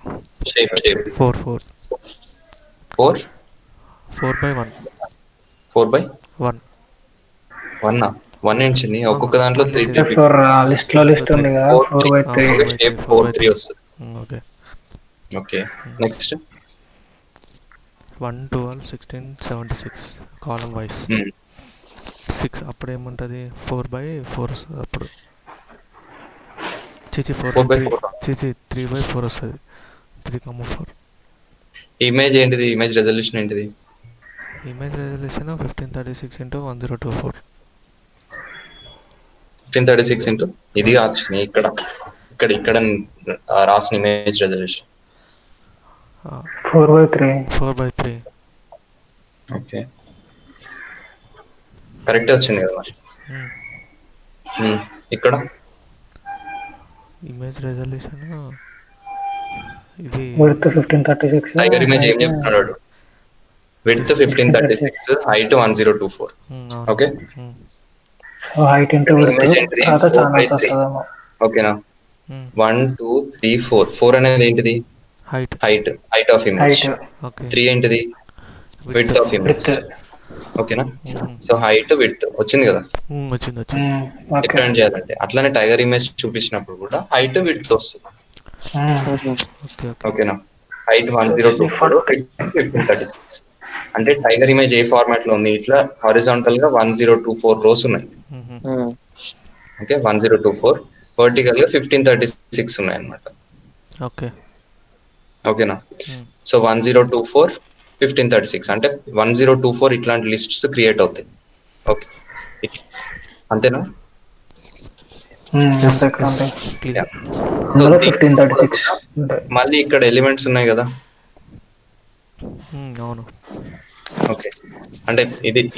Shape 4 by 1. 4/1. 1 ఇంచ్ ఒక్కొక్క దాంట్లో 3 లిస్ట్ ఉంది కదా, 4/3. షేప్ 4/3 వస్తుంది. Okay, next 1 12 16 76 column vice. 6 అప్పుడు ఏముంటుంది, 4/4 వస్తుంది. అప్పుడు 3/4 వస్తుంది. 3,4. ఇమేజ్ ఏంటిది, ఇమేజ్ రెజల్యూషన్ ఏంటిది? Image resolution 1536 into 1024. 1536 ఇంటూ ఇది కాదు, ఇక్కడ రాసిన ఇమేజ్ రెజల్యూషన్ 4/3. ఓకే, కరెక్ట్ వచ్చింది కదా. ఇక్కడ ఇమేజ్ రెజల్యూషన్ ఇది విడ్త్ 1536. టైగర్ ఇమేజ్ ఏం చెప్తున్నాడు? Width 1536, height 1024. Okay, height into ఓకేనా? 1 2 3 4 అనేది ఏంటిది? Height of image. 3 ఏంటిది? Width of image. ఓకేనా? సో హైట్ విడ్త్ వచ్చింది కదా. డిఫరెంట్ చేయాలంటే అట్లానే టైగర్ ఇమేజ్ చూపించినప్పుడు కూడా హైట్ విడ్త్ వస్తుంది. ఓకేనా? హైట్ 1024, 1536. అంటే టైగర్ ఇమేజ్ ఏ ఫార్మాట్ లో ఉంది, ఇట్లా హారిజాంటల్ గా 1024 రోస్ ఉన్నాయి. ఓకే, 1024. వర్టికల్ గా 1536 ఉన్నాయి అన్నమాట. ఓకేనా? సో 1024, 1536 అంటే 1024 ఇట్లాంటి లిస్ట్స్ క్రియేట్ అవుతాయి. ఓకే, అంతేనా? So, మళ్ళీ ఇక్కడ ఎలిమెంట్స్ ఉన్నాయి కదా. అవును. ఓకే, అంటే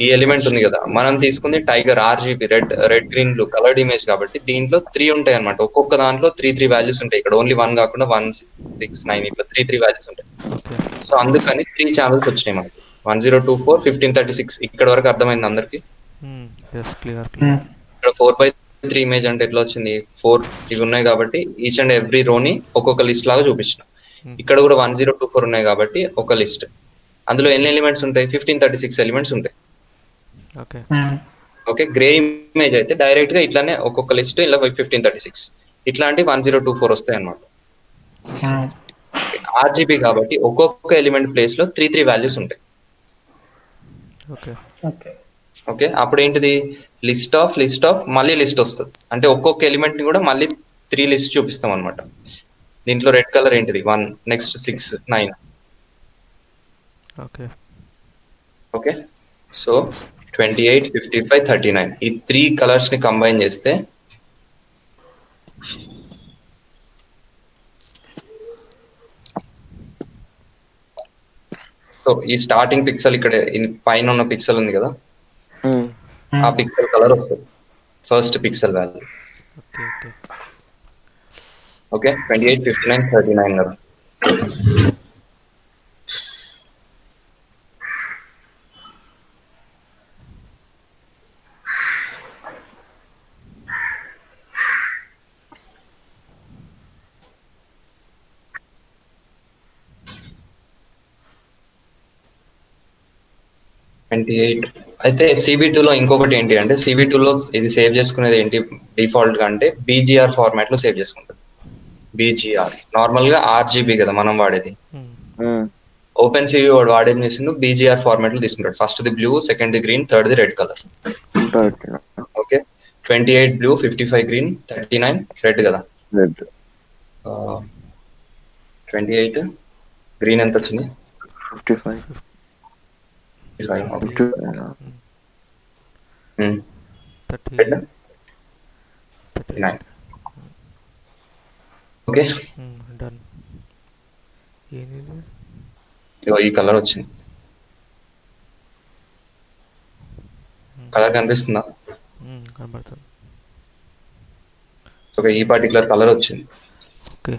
ఈ ఎలిమెంట్ ఉంది కదా, మనం తీసుకుంది tiger RGB red green blue coloured image కాబట్టి దీంట్లో 3 ఉంటాయి అనమాట. ఒక్కొక్క దాంట్లో 3 వాల్యూస్ ఉంటాయి. ఇక్కడ ఓన్లీ 1 కాకుండా 1, 6, 9 ఇట్లా 3 వాల్యూస్ ఉంటాయి. ఓకే. సో అందుకని 3 ఛానల్స్ వచ్చినాయి మనకి. 1024, 1536 ఇక్కడ వరకు అర్థమైంది అందరికి. Yes, clear. ఇక్కడ 4/3 ఇమేజ్ అంటే ఎట్లా వచ్చింది, 4 ఇవి ఉన్నాయి కాబట్టి ఈచ్ అండ్ ఎవ్రీ రోని ఒక్కొక్క లిస్ట్ లాగా చూపించిన. ఇక్కడ కూడా 1024 ఉన్నాయి కాబట్టి ఒక లిస్ట్. అందులో ఎన్ని ఎలిమెంట్స్ ఉంటాయి, 1536 ఎలిమెంట్స్ ఉంటాయి. ఓకే. ఓకే, గ్రే ఇమేజ్ అయితే డైరెక్ట్ గా ఇట్లానే ఒక్కొక్క లిస్ట్ ఇలా 1536 ఇట్లాంటి 1024 వస్తాయి అన్నమాట. ఆర్జీబీ కాబట్టి ఒక్కొక్క ఎలిమెంట్ ప్లేస్ లో 3 వాల్యూస్ ఉంటాయి. ఓకే. ఓకే, అప్పుడు ఏంటిది, లిస్ట్ ఆఫ్ మళ్ళీ లిస్ట్ వస్తుంది. అంటే ఒక్కొక్క ఎలిమెంట్ ని కూడా మళ్ళీ 3 లిస్ట్ చూపిస్తాం అనమాట. దీంట్లో రెడ్ కలర్ ఏంటిది 1, నెక్స్ట్ 6, 9. ఓకే. ఓకే, సో 28, 55, 39 ఈ 3 కలర్స్ ని కంబైన్ చేస్తే సో ఈ స్టార్టింగ్ పిక్సెల్ ఇక్కడ పైన ఉన్న పిక్సెల్ ఉంది కదా, ఆ పిక్సెల్ కలర్ వస్తుంది first pixel value. Okay. Okay. Okay, 28, 59, 39 కదా. అయితే CB2 లో ఇంకొకటి ఏంటి అంటే, CB2 లో ఇది సేవ్ చేసుకునేది ఏంటి డిఫాల్ట్ గా అంటే BGR ఫార్మాట్ లో సేవ్ చేసుకుంటుంది. BGR నార్మల్ గా RGB కదా మనం వాడేది. ఓపెన్ సివి వాడు వాడేం చేసిండు, BGR ఫార్మాట్ లో తీసుకుంటాడు. First the blue, second the green, third the red colour. Okay, 28 blue, 55 green, 39 red కదా. 28 గ్రీన్ ఎంత వచ్చింది, 55. 39. Okay, done. ఏంది ఈ కలర్ వచ్చింది. కలర్ కనిపిస్తుందా, కనబడుతుంది. ఓకే, ఈ పర్టికులర్ కలర్ వచ్చింది. ఓకే.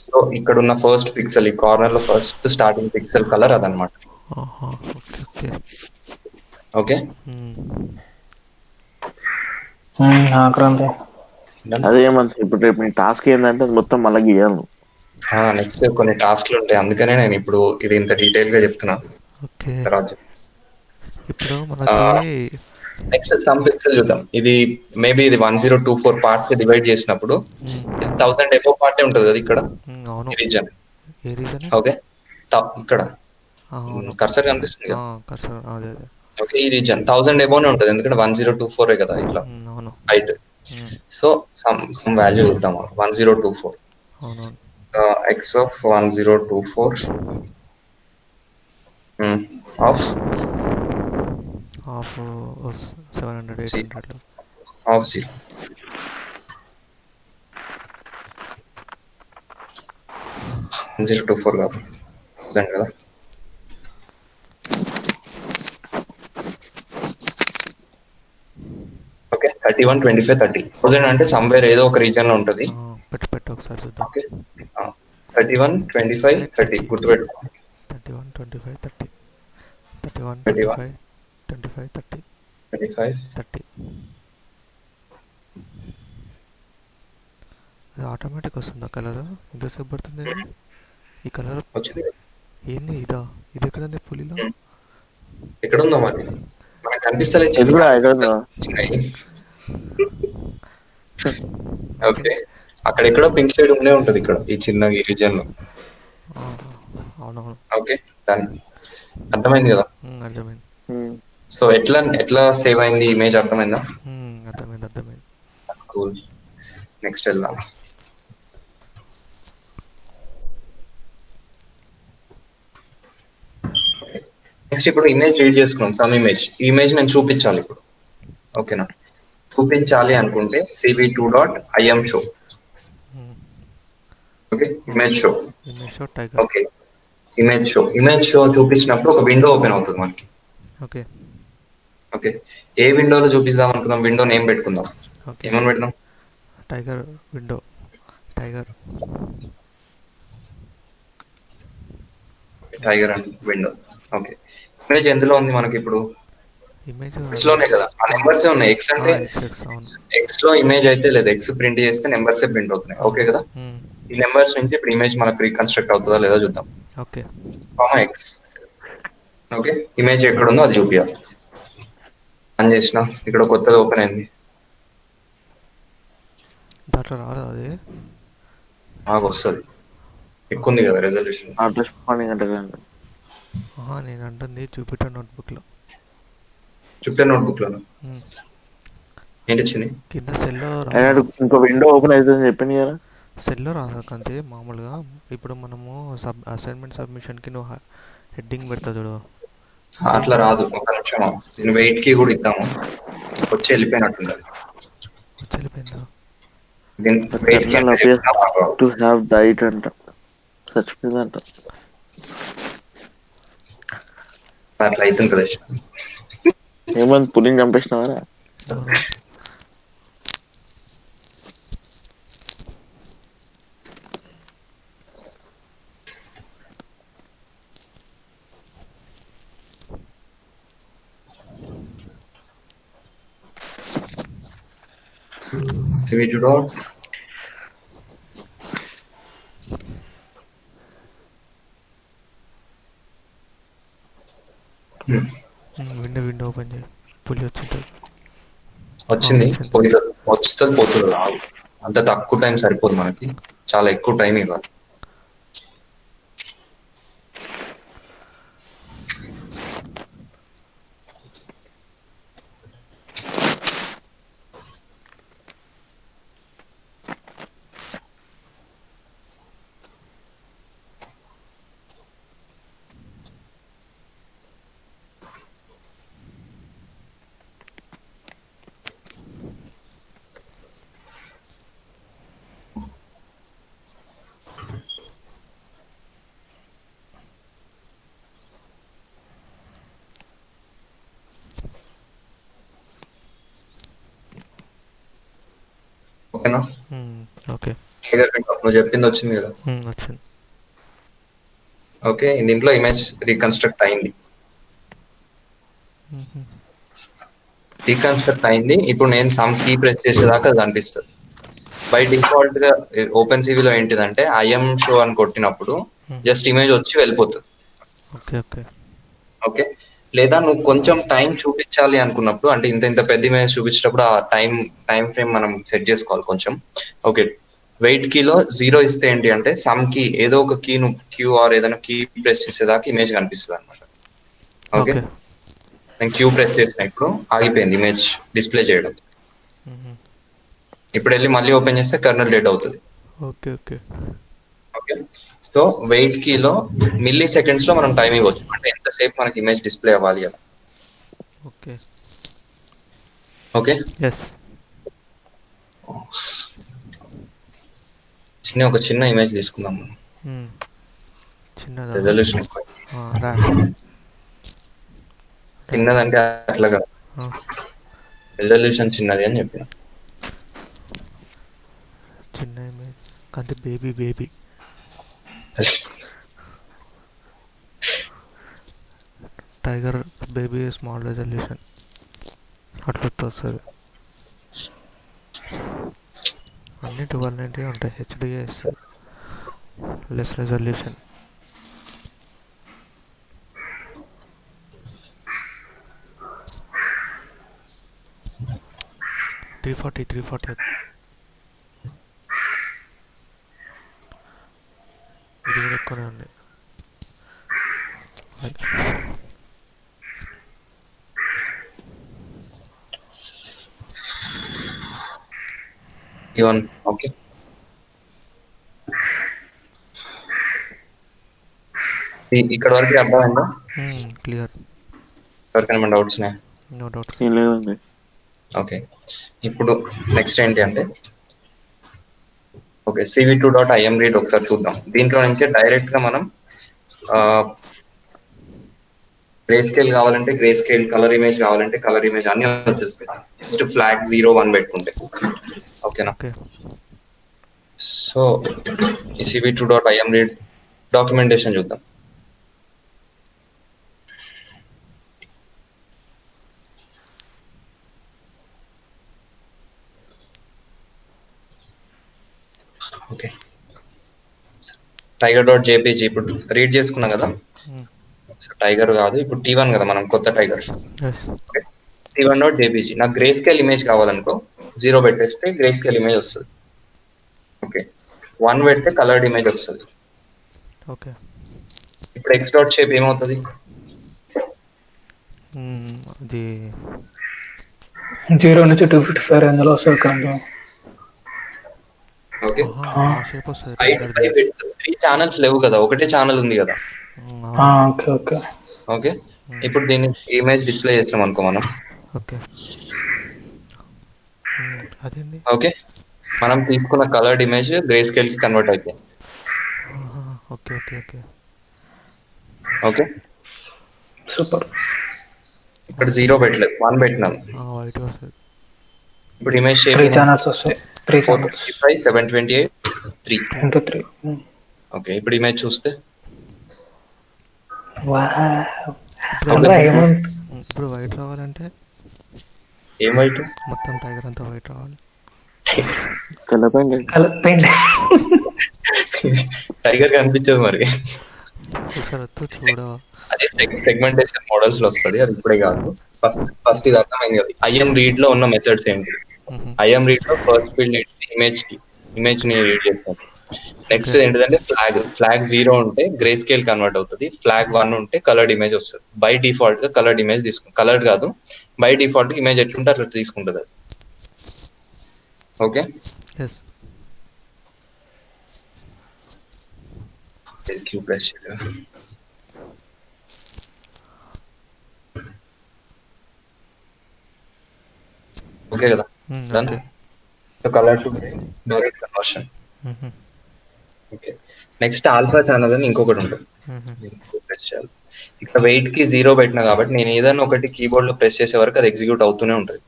సో ఇక్కడ ఉన్న ఫస్ట్ పిక్సెల్, ఈ కార్నర్ లో ఫస్ట్ స్టార్టింగ్ పిక్సెల్ కలర్ అదనమాట. ఓకే. ఓకే, అదేమంత ఇప్పుడు రేపు నీ టాస్క్ ఏంటంటే మొత్తం మళ్ళీ గీయాలి. నెక్స్ట్ కొన్ని టాస్క్లు ఉంటాయి, అందుకనే నేను ఇప్పుడు ఇది ఇంత డీటెయిల్ గా చెప్తున్నా. ఓకే. తర్వాత ఇప్పుడు మనకి నెక్స్ట్ సమ్ పిక్సెల్ చూద్దాం. ఇది మేబీ ఇది 1024 పార్ట్స్ డివైడ్ చేసినప్పుడు 1000 ఎబో పార్టే ఉంటుంది కదా ఇక్కడ రీజన్. ఓకే, ఇక్కడ కర్సర్ కనిపిస్తుంది కదా, ఓకే, ఈ రీజన్ 1000 ఎబోనే ఉంటుంది ఎందుకంటే 1024 కదా ఇట్లా హైట్. సో సమ్ వాల్యూ చూద్దాం, 1024 x of 1024 of 700, 800 of 0. Zero 24 కాదు దాని కదా. ఓకే, 31, 25, 30 1000 అంటే సమ్వేర్ ఏదో ఒక రీజన్ లో ఉంటుంది. పెట్టు ఒకసారి చూద్దాం. ఓకే, 31, 25, 30 గుర్తుపెట్టుకో. 31, 25, 30. 31, 25, 25, 30. 25, 30. అది ఆటోమేటిక్ వస్తుందా కలర్? ఎంతసేపు పడుతుంది ఈ కలర్ వచ్చింది? ఏంది ఇదా? ఇది ఎక్కడ ఉంది పులిలో? ఎక్కడ ఉందో మరి మనకు కనిపిస్తలేదు. ఓకే, అక్కడ ఎక్కడో పింక్ షేడ్ ఉండే ఉంటది ఇక్కడ ఈ చిన్న ఈ రీజియన్ లో. అవునవును. ఓకే, దాని అర్థమైంది కదా. అర్థమైంది. సో ఎట్లా సేవ్ అయింది ఇమేజ్ అర్థమైందా? అర్థమైంది. కూల్, నెక్స్ట్ వెళ్దాం. నెక్స్ట్ ఇప్పుడు ఇమేజ్ రీడ్ చేసుకున్నాం, సమ్ ఇమేజ్. ఈ ఇమేజ్ నేను చూపించాలి ఇప్పుడు. ఓకేనా, చూపించాలి అనుకుంటే cb2.imshow. Okay, image show. Okay, image show చూపించినప్పుడు ఒక విండో ఓపెన్ అవుతుంది మనకి. ఓకే ఓకే, ఏ విండోలో చూపిద్దాం అనుకుందాం? విండో నేమ్ పెట్టుకుందాం. ఓకే ఏమని పెడదాం? Tiger window tiger tiger and window. Okay, image ఎందులో ఉంది మనకి ఇప్పుడు? ఇమేజ్ ఎక్స్ లోనే కదా, ఆ నెంబర్స్ ఉన్నాయి. ఎక్స్ అంటే ఎక్స్ అవును. ఎక్స్ లో ఇమేజ్ అయితే లేదు, ఎక్స్ ప్రింట్ చేస్తే నెంబర్స్ ప్రింట్ అవుతున్నాయి. ఓకే కదా, ఈ నెంబర్స్ నుంచి ఇప్పుడు ఇమేజ్ మనకు రీకన్స్ట్రక్ట్ అవుతుందా లేదా చూద్దాం. Okay X. ఓకే, ఇమేజ్ ఎక్కడ ఉందో అది చూపించాలి. ఆన్ చేసిన, ఇక్కడ కొత్తది ఓపెన్ అయింది. దాంట్లో రాదు అది. నాకు వస్తుంది, ఎక్కువ ఉంది కదా రెజల్యూషన్. అడ్రస్ ఫండింగ్ అంటే కదండి. నేను అంటుంది జూపిటర్ నోట్బుక్లో. జూపిటర్ నోట్బుక్ లో ఏంటి వచ్చింది? కింద సెల్లో అయినా ఇంకో విండో ఓపెన్ అవుతుందని చెప్పింది కదా. సెల్లో రాకంతే మామూలుగా ఇప్పుడు మనము అసైన్మెంట్ సబ్మిషన్కి నువ్వు హెడ్డింగ్ పెడతా చూడు. అట్లా రాదు. ఒక నిమిషం, నేను వెయిట్ కి కూడా ఇద్దాము. వచ్చి వెళ్ళిపోయినట్టుంది. వచ్చి వెళ్ళిపోయిందా? వెయిట్ కి టు హ్యావ్ డైట్ అంట, చచ్చిపోయిందంట. అట్లా అవుతుంది కదా. ఏమంది పులిని చంపేసినావా? CV2 dot విండో ఓపెన్ చేయి. పులి వచ్చింది. వస్తుంది పోతుంది. అంత తక్కువ టైం సరిపోదు మనకి, చాలా ఎక్కువ టైం ఇవ్వాలి. ఓకేనా? ఓకే నువ్వు చెప్పింది వచ్చింది కదా. వచ్చింది. ఓకే, దీంట్లో ఇమేజ్ రీకన్స్ట్రక్ట్ అయింది. ఇప్పుడు నేను సమ్ కీ ప్రెస్ చేసేదాకా అది కనిపిస్తుంది. బై డిఫాల్ట్ గా ఓపెన్ సివిలో ఏంటిదంటే ఐఎం షో అని కొట్టినప్పుడు జస్ట్ ఇమేజ్ వచ్చి వెళ్ళిపోతుంది. ఓకే, లేదా నువ్వు కొంచెం టైం చూపించాలి అనుకున్నప్పుడు, అంటే ఇంత పెద్ద ఇమేజ్ చూపించేటప్పుడు ఆ టైం ఫ్రేమ్ మనం సెట్ చేసుకోవాలి కొంచెం. ఓకే, వెయిట్ కీలో 0 ఇస్తే ఏంటి అంటే సమ్ కీ, ఏదో ఒక కీ నువ్వు క్యూ ఆర్ ఏదైనా కీ ప్రెస్ చేసేదాకా ఇమేజ్ కనిపిస్తుంది అనమాట. ఓకే, నేను క్యూ ప్రెస్ చేసిన, ఇప్పుడు ఆగిపోయింది ఇమేజ్ డిస్ప్లే చేయడం. ఇప్పుడు వెళ్ళి మళ్ళీ ఓపెన్ చేస్తే కర్నల్ డేట్ అవుతుంది. Okay okay okay, so wait కీలో మిల్లీ సెకండ్స్ లో మనం టైం ఇవ్వచ్చు, అంటే ఎంతసేపు మనకి ఇమేజ్ డిస్ప్లే అవ్వాలి అలా. Okay okay, yes. ఒక చిన్న ఇమేజ్ తీసుకుందాం. చిన్నదా? రెజల్యూషన్ ఎక్కువ. చిన్నదంటే అట్లాగా రెజల్యూషన్ చిన్నది అని చెప్పిన. చిన్న ఇమేజ్ కంటే baby tiger baby small resolution అట్లా వస్తుంది. అన్ని 1290 ఉంటాయి. హెచ్డిఏ ఇస్తారు, లెస్ రెజల్యూషన్. త్రీ ఫార్టీ ఇది కూడా ఎక్కువనే ఉంది. ఓకే, ఇక్కడ వరకు అర్థమైందా? క్లియర్. ఎవరికైనా డౌట్స్ ఉన్నాయా? No doubts. ఏం లేదండి. ఓకే, ఇప్పుడు నెక్స్ట్ ఏంటి అంటే ఓకే CV2.imread ఒకసారి చూద్దాం. దీంట్లో నుంచి డైరెక్ట్ గా మనం గ్రే స్కేల్ కావాలంటే గ్రే స్కేల్, కలర్ ఇమేజ్ కావాలంటే కలర్ ఇమేజ్ అన్ని వచ్చేస్తాయి. జస్ట్ ఫ్లాగ్ 0, 1 పెట్టుకుంటే ఓకేనా. ఓకే. సో ఈ cv2.im read డాక్యుమెంటేషన్ చూద్దాం. ఓకే, tiger.jpg ఇప్పుడు రీడ్ చేసుకున్నాం కదా. టైగర్ కాదు, ఇప్పుడు T1 కదా మనం, కొత్త టైగర్. ఎస్. T1.jpg నాకు గ్రే స్కేల్ ఇమేజ్ కావాలనుకో 0 పెట్టేస్తే గ్రే స్కేల్ ఇమేజ్ వస్తుంది. ఓకే, 1 పెడితే కలర్డ్ ఇమేజ్ వస్తుంది. ఓకే. ఇప్పుడు x.shape ఏమవుతుంది? అది 0 నుంచి 255 రేంజ్లో వస్తుంది కరెంట్. ఓకే, ఆ షేప్ వస్తుంది. 3 ఛానల్స్ లేవు కదా, ఒకటే ఛానల్ ఉంది కదా. Okay okay. ఓకే, ఇప్పుడు దీన్ని ఇమేజ్ డిస్ప్లే చేస్తాం అనుకో మనం. ఓకే. అదేంది? ఓకే, మనం తీసుకున్న కలర్డ్ ఇమేజ్ గ్రే స్కేల్ కి కన్వర్ట్ అయిపోయింది. Okay okay okay. Okay, super. ఇక్కడ 0 పెట్టలేదు, 1 పెట్టినాం. వైట్ వస్తుంది. ఇప్పుడు ఇమేజ్ షేప్ 3 ఛానల్స్ వస్తాయి. 3 ఛానల్స్ 455, 728, 3. ఇంటూ 3. ఓకే, ఇప్పుడు ఇమేజ్ చూస్తే ఇప్పుడు వైట్ రావాలంటే ఏం వైట్? మొత్తం టైగర్ అంతా వైట్ రావాలి. తెల్లపోయింది. టైగర్ కనిపించదు మరి. ఒకసారి వద్దు చూడవా? అది సెగ్మెంటేషన్ మోడల్స్ లో వస్తుంది, అది ఇప్పుడే కాదు. ఫస్ట్ ఇది అర్థమైంది కదా. ఐఎం రీడ్ లో ఉన్న మెథడ్స్ ఏంటి? ఐఎం రీడ్ లో ఫస్ట్ ఫీల్డ్ ఇమేజ్ ని రీడ్ చేస్తాం. నెక్స్ట్ ఏంటంటే ఫ్లాగ్ 0 ఉంటే గ్రే స్కేల్ కన్వర్ట్ అవుతుంది. ఫ్లాగ్ 1 ఉంటే కలర్డ్ ఇమేజ్ వస్తుంది. బై డిఫాల్ట్ గా కలర్డ్ ఇమేజ్ కలర్డ్ కాదు, బై డిఫాల్ట్ ఇమేజ్ ఎట్లుంటే అట్లా తీసుకుంటుంది అది. Okay, yes. Q press okay కదా. Done. Colour to grey direct conversion. Okay, next alpha channel అని ఇంకొకటి ఉంటుంది. ప్రెస్ చేయాలి. ఇక్కడ వెయిట్ కి 0 పెట్టినా కాబట్టి నేను ఏదైనా ఒకటి కీబోర్డ్ లో ప్రెస్ చేసే వరకు అది ఎగ్జిక్యూట్ అవుతూనే ఉంటుంది.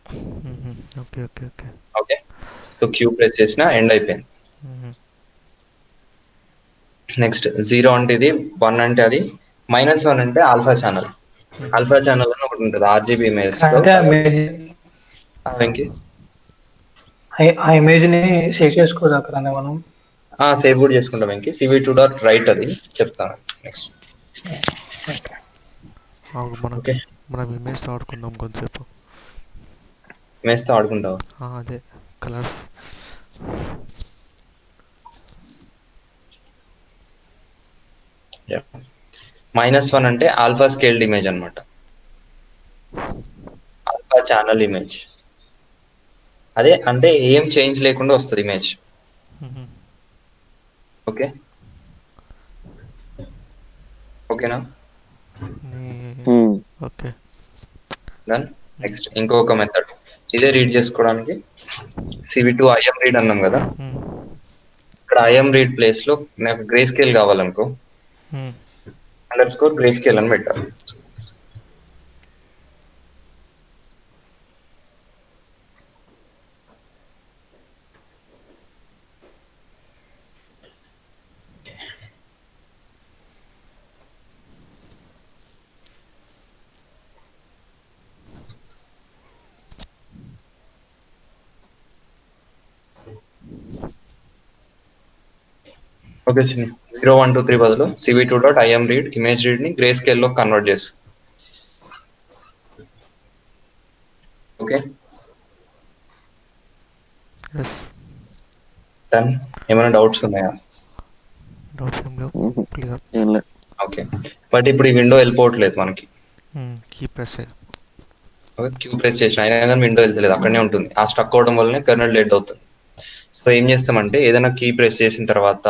Okay okay okay. Okay, so Q press చేసినా ఎండ్ అయిపోయింది. నెక్స్ట్ 0 అంటే ఇది, 1 అంటే అది, -1 అంటే ఆల్ఫా ఛానల్. ఆల్ఫా ఛానల్ అని ఒకటి ఉంటుంది RGB ఇమేజ్. ఆ ఇమేజ్ ని సేవ్ చేసుకోవచ్చు అక్కడ మనం. సేవ్ కూడా చేసుకుంటాం. ఇంక cv2.write అది చెప్తాను నెక్స్ట్. ఓకే, మనం ఇమేజ్ తో ఆడుకుందాం కొంచెంసేపు. ఇమేజ్ తో ఆడుకుంటావా? అదే కలర్స్. -1 అంటే ఆల్ఫా స్కేల్డ్ ఇమేజ్ అన్నమాట, ఆల్ఫా ఛానల్ ఇమేజ్. అదే అంటే ఏం చేంజ్ లేకుండా వస్తుంది ఇమేజ్. ఓకే, ఓకేనా? Okay, done. నెక్స్ట్ ఇంకొక మెథడ్ ఇదే రీడ్ చేసుకోవడానికి cv2 im read అన్నాం కదా. ఇక్కడ im read ప్లేస్ లో నాకు గ్రే స్కేల్ కావాలనుకో, అండర్స్కోర్ గ్రే స్కేల్ అని పెట్టాలి. ఓకే, 0, 1, 2, 3 బదులు cv2.im read ఇమేజ్ రీడ్ ని గ్రే స్కేల్ లో కన్వర్ట్ చేసి. Okay, done. ఏమైనా డౌట్స్ ఉన్నాయా? ఓకే, బట్ ఇప్పుడు ఈ విండో వెళ్ళిపోవట్లేదు మనకి. కీ ప్రెస్ క్యూ ప్రెస్ చేసిన అయినా కానీ విండో వెళ్తలేదు, అక్కడనే ఉంటుంది. ఆ స్టక్ అవడం వల్లనే కెర్నల్ లేట్ అవుతుంది. సో ఏం చేస్తామంటే ఏదైనా కీ ప్రెస్ చేసిన తర్వాత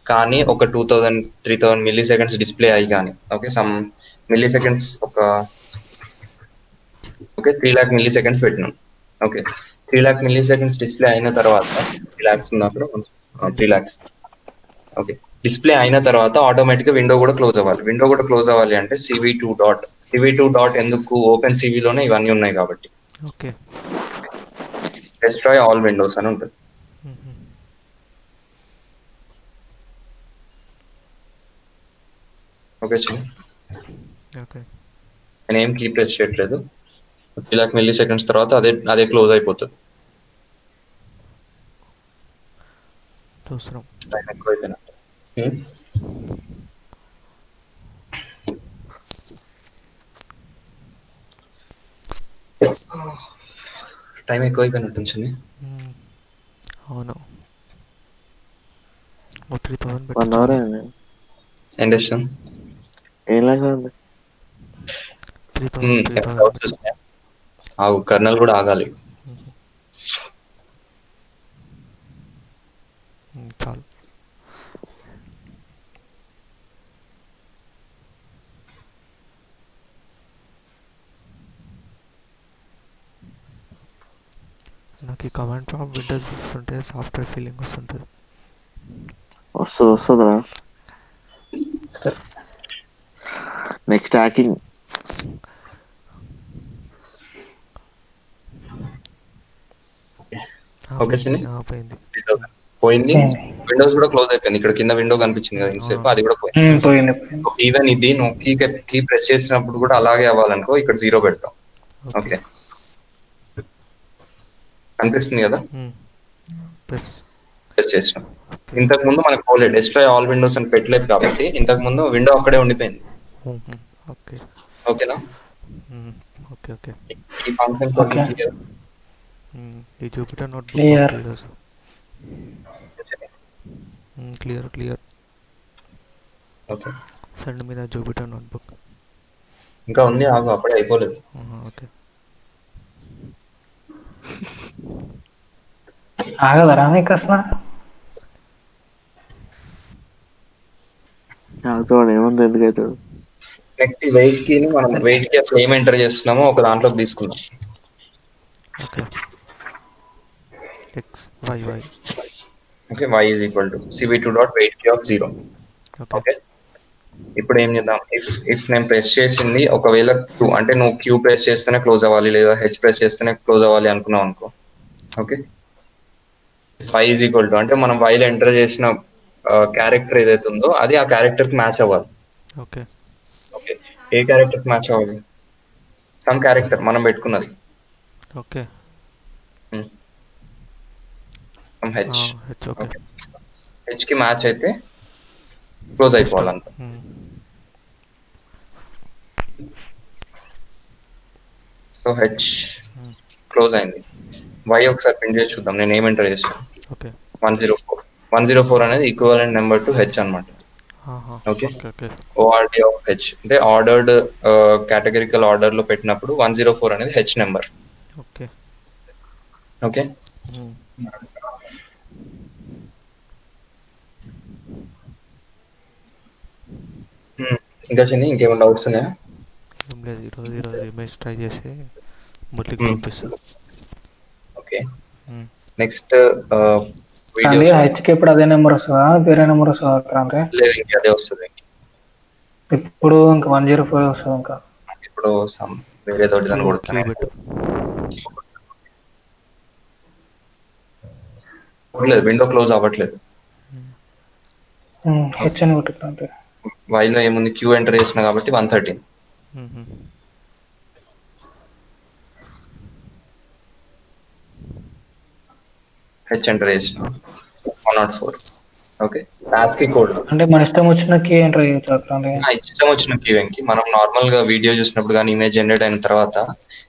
కానీ ఒక 2000, 3000 మిల్లీ సెకండ్స్ డిస్ప్లే అయ్యి కానీ, okay, some milliseconds okay 3 lakh milliseconds పెట్టినాం. Okay, 3 lakh milliseconds display అయిన తర్వాత 3 lakhs ఉన్నప్పుడు 3 lakhs. ఓకే, డిస్ప్లే అయిన తర్వాత ఆటోమేటిక్ గా విండో కూడా క్లోజ్ అవ్వాలి. విండో కూడా క్లోజ్ అవ్వాలి అంటే CV2 డాట్ ఎందుకు ఓపెన్ సివిలోనే ఇవన్నీ ఉన్నాయి కాబట్టి ఓకే. డెస్ట్రాయ్ ఆల్ విండోస్ అని ఉంటుంది. ఓకే చిన్న, ఓకే. నేను ఏం కీ ప్రెస్ చేయట్లేదు. 3 lakh milliseconds తర్వాత అదే క్లోజ్ అయిపోతుంది. చూస్తున్నాం. టైం ఎక్కువైపోయినట్టు. టైం ఎక్కువైపోయినట్టు చిన్న. అవును. 3000 1 hour అయింది. ఏం డెసిషన్? ఏం లేదు. 3000. కర్నల్ కూడా ఆగాలి. చాలు. నాకు ఈ కమాండ్ ప్రాంప్ట్ విండోస్ చూస్తుంటే సాఫ్ట్వేర్ ఫీలింగ్ వస్తుంటుంది. వస్తుందిరా. Next hacking. ఓకే చిన్న, పోయింది. పోయింది. విండోస్ కూడా క్లోజ్ అయిపోయింది. ఇక్కడ కింద విండో కనిపించింది కదా ఇంతసేపు, అది కూడా పోయింది. పోయింది. ఈవెన్ ఇది నువ్వు కీ ప్రెస్ చేసినప్పుడు కూడా అలాగే అవ్వాలనుకో, ఇక్కడ 0 పెడతాం. ఓకే, కనిపిస్తుంది కదా ప్రెస్ చేసినాం. ఇంతకు ముందు మనకు పోలేదు, డెస్ట్రాయ్ ఆల్ విండోస్ అని పెట్టలేదు కాబట్టి ఇంతకు ముందు విండో అక్కడే ఉండిపోయింది. ఓకేనా? ఓకే. ఓకే. ఈ ఫంక్షన్స్ ఈ జూపిటర్ నోట్బుక్ ఈరోజు క్లియర్. ఓకే, సెండ్ మీద జూపిటర్ నోట్బుక్ ఇంకా ఉంది, ఆగు, అప్పుడే అయిపోలేదు. ఓకే. ఆగదరా నీకు అసలు? ఏముంది, ఎందుకు అవుతాడు? నెక్స్ట్ ఈ వెయిట్ కి మనం వెయిట్ కి అసలు ఏం ఎంటర్ చేస్తున్నామో ఒక దాంట్లోకి తీసుకుందాం. Okay. XYY. Okay, y is equal to CV2.weight of 0. Okay, ఇప్పుడు ఏం చేద్దాం? ఇఫ్ నేను ప్రెస్ చేసింది ఒకవేళ Q అంటే నువ్వు Q ప్రెస్ చేస్తేనే క్లోజ్ అవ్వాలి లేదా H ప్రెస్ చేస్తేనే క్లోజ్ అవ్వాలి అనుకున్నావు అనుకో. Okay, y is equal to అంటే మనం y లో ఎంటర్ చేసిన క్యారెక్టర్ ఏదైతే ఉందో అది ఆ క్యారెక్టర్ కి మ్యాచ్ అవ్వాలి. ఓకే. ఓకే, ఏ క్యారెక్టర్ కి మ్యాచ్ అవ్వాలి? సమ్ క్యారెక్టర్ మనం పెట్టుకున్నది. ఓకే. H. ఓకే. H కి మ్యాచ్ అయితే క్లోజ్ అయిపోవాలంట. సో H క్లోజ్ అయింది. Y ఒకసారి ప్రింట్ చేసి చూద్దాం. నేను ఏం ఎంటర్ చేస్తాను? ఓకే. 104 అనేది ఈక్వివలెంట్ నెంబర్ టు H అన్నమాట. ఓకే, ORD ఆఫ్ H అంటే ఆర్డర్డ్ కేటగిరికల్ ఆర్డర్ లో పెట్టినప్పుడు 104 అనేది H నెంబర్. ఓకే. ఓకే, ఇంకా చిన్న ఇంకేమైనా డౌట్స్ ఉన్నాయా? ఏం లేదు. ఈరోజు ఇమేజ్ ట్రై చేసి ముట్లికి పంపిస్తాను. ఓకే, నెక్స్ట్ వీడియో హెచ్కి ఇప్పుడు అదే నెంబర్ వస్తుందా, వేరే నెంబర్ వస్తుందా క్రాంతి? లేదు, ఇంకా అదే వస్తుంది. ఇప్పుడు ఇంకా 104 వస్తుంది. ఇంకా ఇప్పుడు వేరే తోటి దాన్ని కొడుతున్నాయి. విండో క్లోజ్ అవ్వట్లేదు. హెచ్ అని కొట్టు క్రాంతి. వైలో ఏముంది? క్యూ ఎంటర్ చేసిన కాబట్టి 113. హెచ్ ఎంటర్ చేసిన 104. ఓకే, టాస్క్ కోడ్ అంటే మన ఇష్టం వచ్చిన కీ ఎంటర్ చేయొచ్చు క్రాంతి. ఇష్టం వచ్చిన కీ వెంకి మనం నార్మల్ గా వీడియో చూసినప్పుడు కానీ ఇమేజ్ జనరేట్ అయిన తర్వాత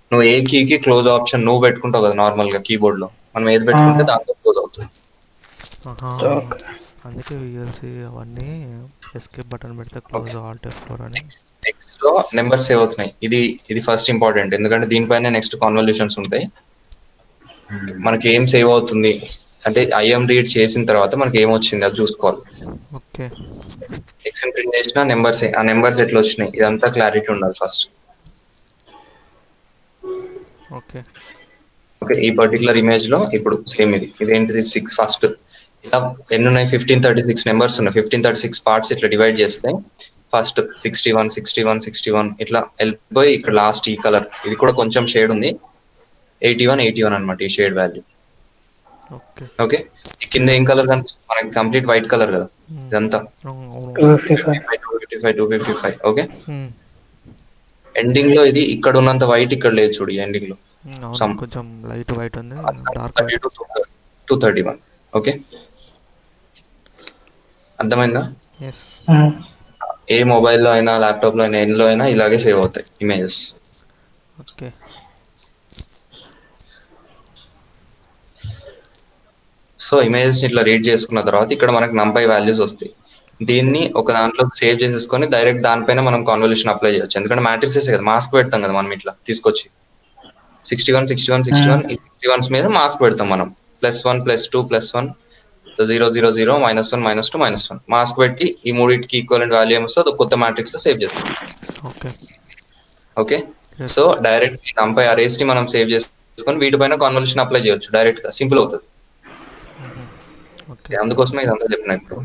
నువ్వు ఏ కీకి క్లోజ్ ఆప్షన్ నువ్వు పెట్టుకుంటావు కదా నార్మల్ గా కీబోర్డ్ లో. మనం ఏది పెట్టుకుంటే దాంతో క్లోజ్ అవుతుంది. అందుకే VLC అవన్నీ ఎస్కేప్ బటన్ పెడితే క్లోజ్ ఆల్ట్ F4 అని. నెక్స్ట్ లో నెంబర్ సేవ్ అవుతున్నాయి. ఇది ఫస్ట్ ఇంపార్టెంట్, ఎందుకంటే దీనిపైన నెక్స్ట్ కాన్వల్యూషన్స్ ఉంటాయి. మనకి ఏం సేవ్ అవుతుంది అంటే ఐఎం రీడ్ చేసిన తర్వాత మనకి ఏం వచ్చింది అది చూసుకోవాలి. ఓకే, ఎక్స్ ప్రింట్ చేసిన నెంబర్స్, ఆ నెంబర్స్ ఎట్లా వచ్చినాయి ఇదంతా క్లారిటీ ఉండాలి ఫస్ట్. ఓకే. ఓకే, ఈ పర్టికులర్ ఇమేజ్ లో ఇప్పుడు సేమ్ ఇదేంటిది 6 ఫస్ట్ ఇలా ఎన్ని ఉన్నాయి 1536 నెంబర్స్ ఉన్నాయి. 1536 పార్ట్స్ ఇట్లా డివైడ్ చేస్తే ఫస్ట్ 61 ఇట్లా వెళ్ళిపోయి ఇక్కడ లాస్ట్ ఈ కలర్ ఇది కూడా కొంచెం షేడ్ ఉంది 81 అనమాట ఈ షేడ్ వాల్యూ. ఓకే ఓకే కింద ఏం కలర్ కనిపిస్తుంది మనకి కంప్లీట్ వైట్ కలర్ కదా ఇదంతా అవును 255 ఓకే ఎండింగ్ లో ఇది ఇక్కడ ఉన్నంత వైట్ ఇక్కడ లేదు చూడు ఎండింగ్ లో అవును కొంచెం లైట్ వైట్ ఉంది డార్క్ వైట్ 231 ఓకే అర్థమైందా? ఎస్ ఏ మొబైల్లో అయినా ల్యాప్టాప్ లో అయినా ఎన్లో అయినా ఇలాగే సేవ్ అవుతాయి ఇమేజెస్. ఓకే సో ఇమేజెస్ ఇట్లా రీడ్ చేసుకున్న తర్వాత ఇక్కడ మనకి నంపై వాల్యూస్ వస్తాయి. దీన్ని ఒక దాంట్లో సేవ్ చేసేసుకొని డైరెక్ట్ దానిపైన మనం కాన్వల్యూషన్ అప్లై చేయొచ్చు. ఎందుకంటే మ్యాట్రిసెస్ కదా మాస్క్ పెడతాం కదా మనం ఇట్లా తీసుకొచ్చి 61 ఈ 61s మీద మాస్క్ పెడతాం మనం +1 +2 +1 0 0 0 -1 -2 -1 మాస్క్ పెట్టి ఈ మూడింటికి ఈక్వలెంట్ వాల్యూ ఏమొస్తే అది కొత్త మ్యాట్రిక్స్ లో సేవ్ చేస్తాం. ఓకే ఓకే సో డైరెక్ట్ ఈ నంపై అరేస్ ని మనం సేవ్ చేసుకొని వీటిపైన కాన్వల్యూషన్ అప్లై చేయొచ్చు డైరెక్ట్ గా సింపుల్ అవుతుంది. ఓకే అందుకోసమే ఇదంతా చెప్పిన ఇప్పుడు.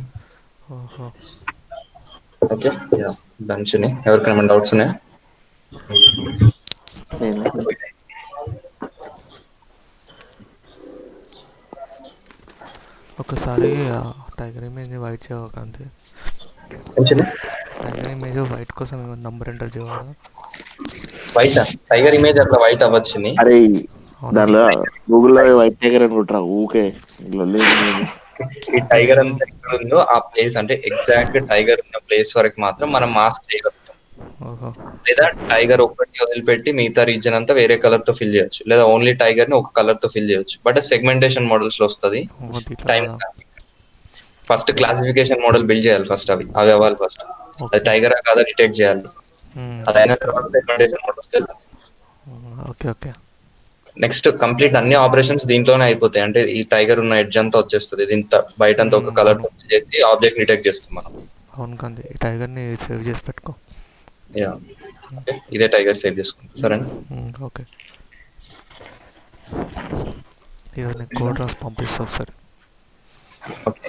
ఓహో ఓకే డన్ చిన్ని ఎవరికైనా ఏమైనా డౌట్స్ ఉన్నాయా? ఒకసారి టైగర్ ఇమేజ్ వైట్ చేయక అంతే టైగర్ ఇమేజ్ వైట్ కోసం ఏమైనా నంబర్ ఎంటర్ చేయాలా? వైట్ టైగర్ ఇమేజ్ అట్లా వైట్ అవ్వచ్చింది. అరే దానిలో గూగుల్లో వైట్ టైగర్ అనుకుంటారా ఊకే లొల్లి. ఈ టైగర్ అంతా ఎక్కడ ఉందో ఆ ప్లేస్ అంటే ఎగ్జాక్ట్ టైగర్ ఉన్న ప్లేస్ వరకు మాత్రం మనం మాస్క్ చేయగలుగుతాం. ఓహో లేదా టైగర్ ఒక్కటి వదిలిపెట్టి మిగతా రీజన్ అంతా వేరే కలర్ తో ఫిల్ చేయొచ్చు. లేదా ఓన్లీ టైగర్ ని ఒక కలర్ తో ఫిల్ చేయొచ్చు. బట్ సెగ్మెంటేషన్ మోడల్స్ లో వస్తుంది time. First classification model build చేయాలి ఫస్ట్ అవి అవ్వాలి ఫస్ట్ అది టైగర్ కాదా డిటెక్ట్ చేయాలి. అది అయిన తర్వాత సెగ్మెంటేషన్ మోడల్స్ వెళ్తాం. ఓకే ఓకే నెక్స్ట్ కంప్లీట్ అన్ని ఆపరేషన్స్ దీంట్లోనే అయిపోతాయి. అంటే ఈ టైగర్ ఉన్న ఎడ్జ్ అంతా వచ్చేస్తుంది. దీంతో బయట అంతా ఒక కలర్ తో ఫిల్ చేసి ఆబ్జెక్ట్ డిటెక్ట్ చేస్తాం మనం. అవును కంది ఈ టైగర్ని సేవ్ చేసి పెట్టుకో. యా ఇదే టైగర్ సేవ్ చేసుకుంటాం సరేనా? ఓకే ఇవన్నీ కోడ్ రాసి పంపిస్తా ఒకసారి. ఓకే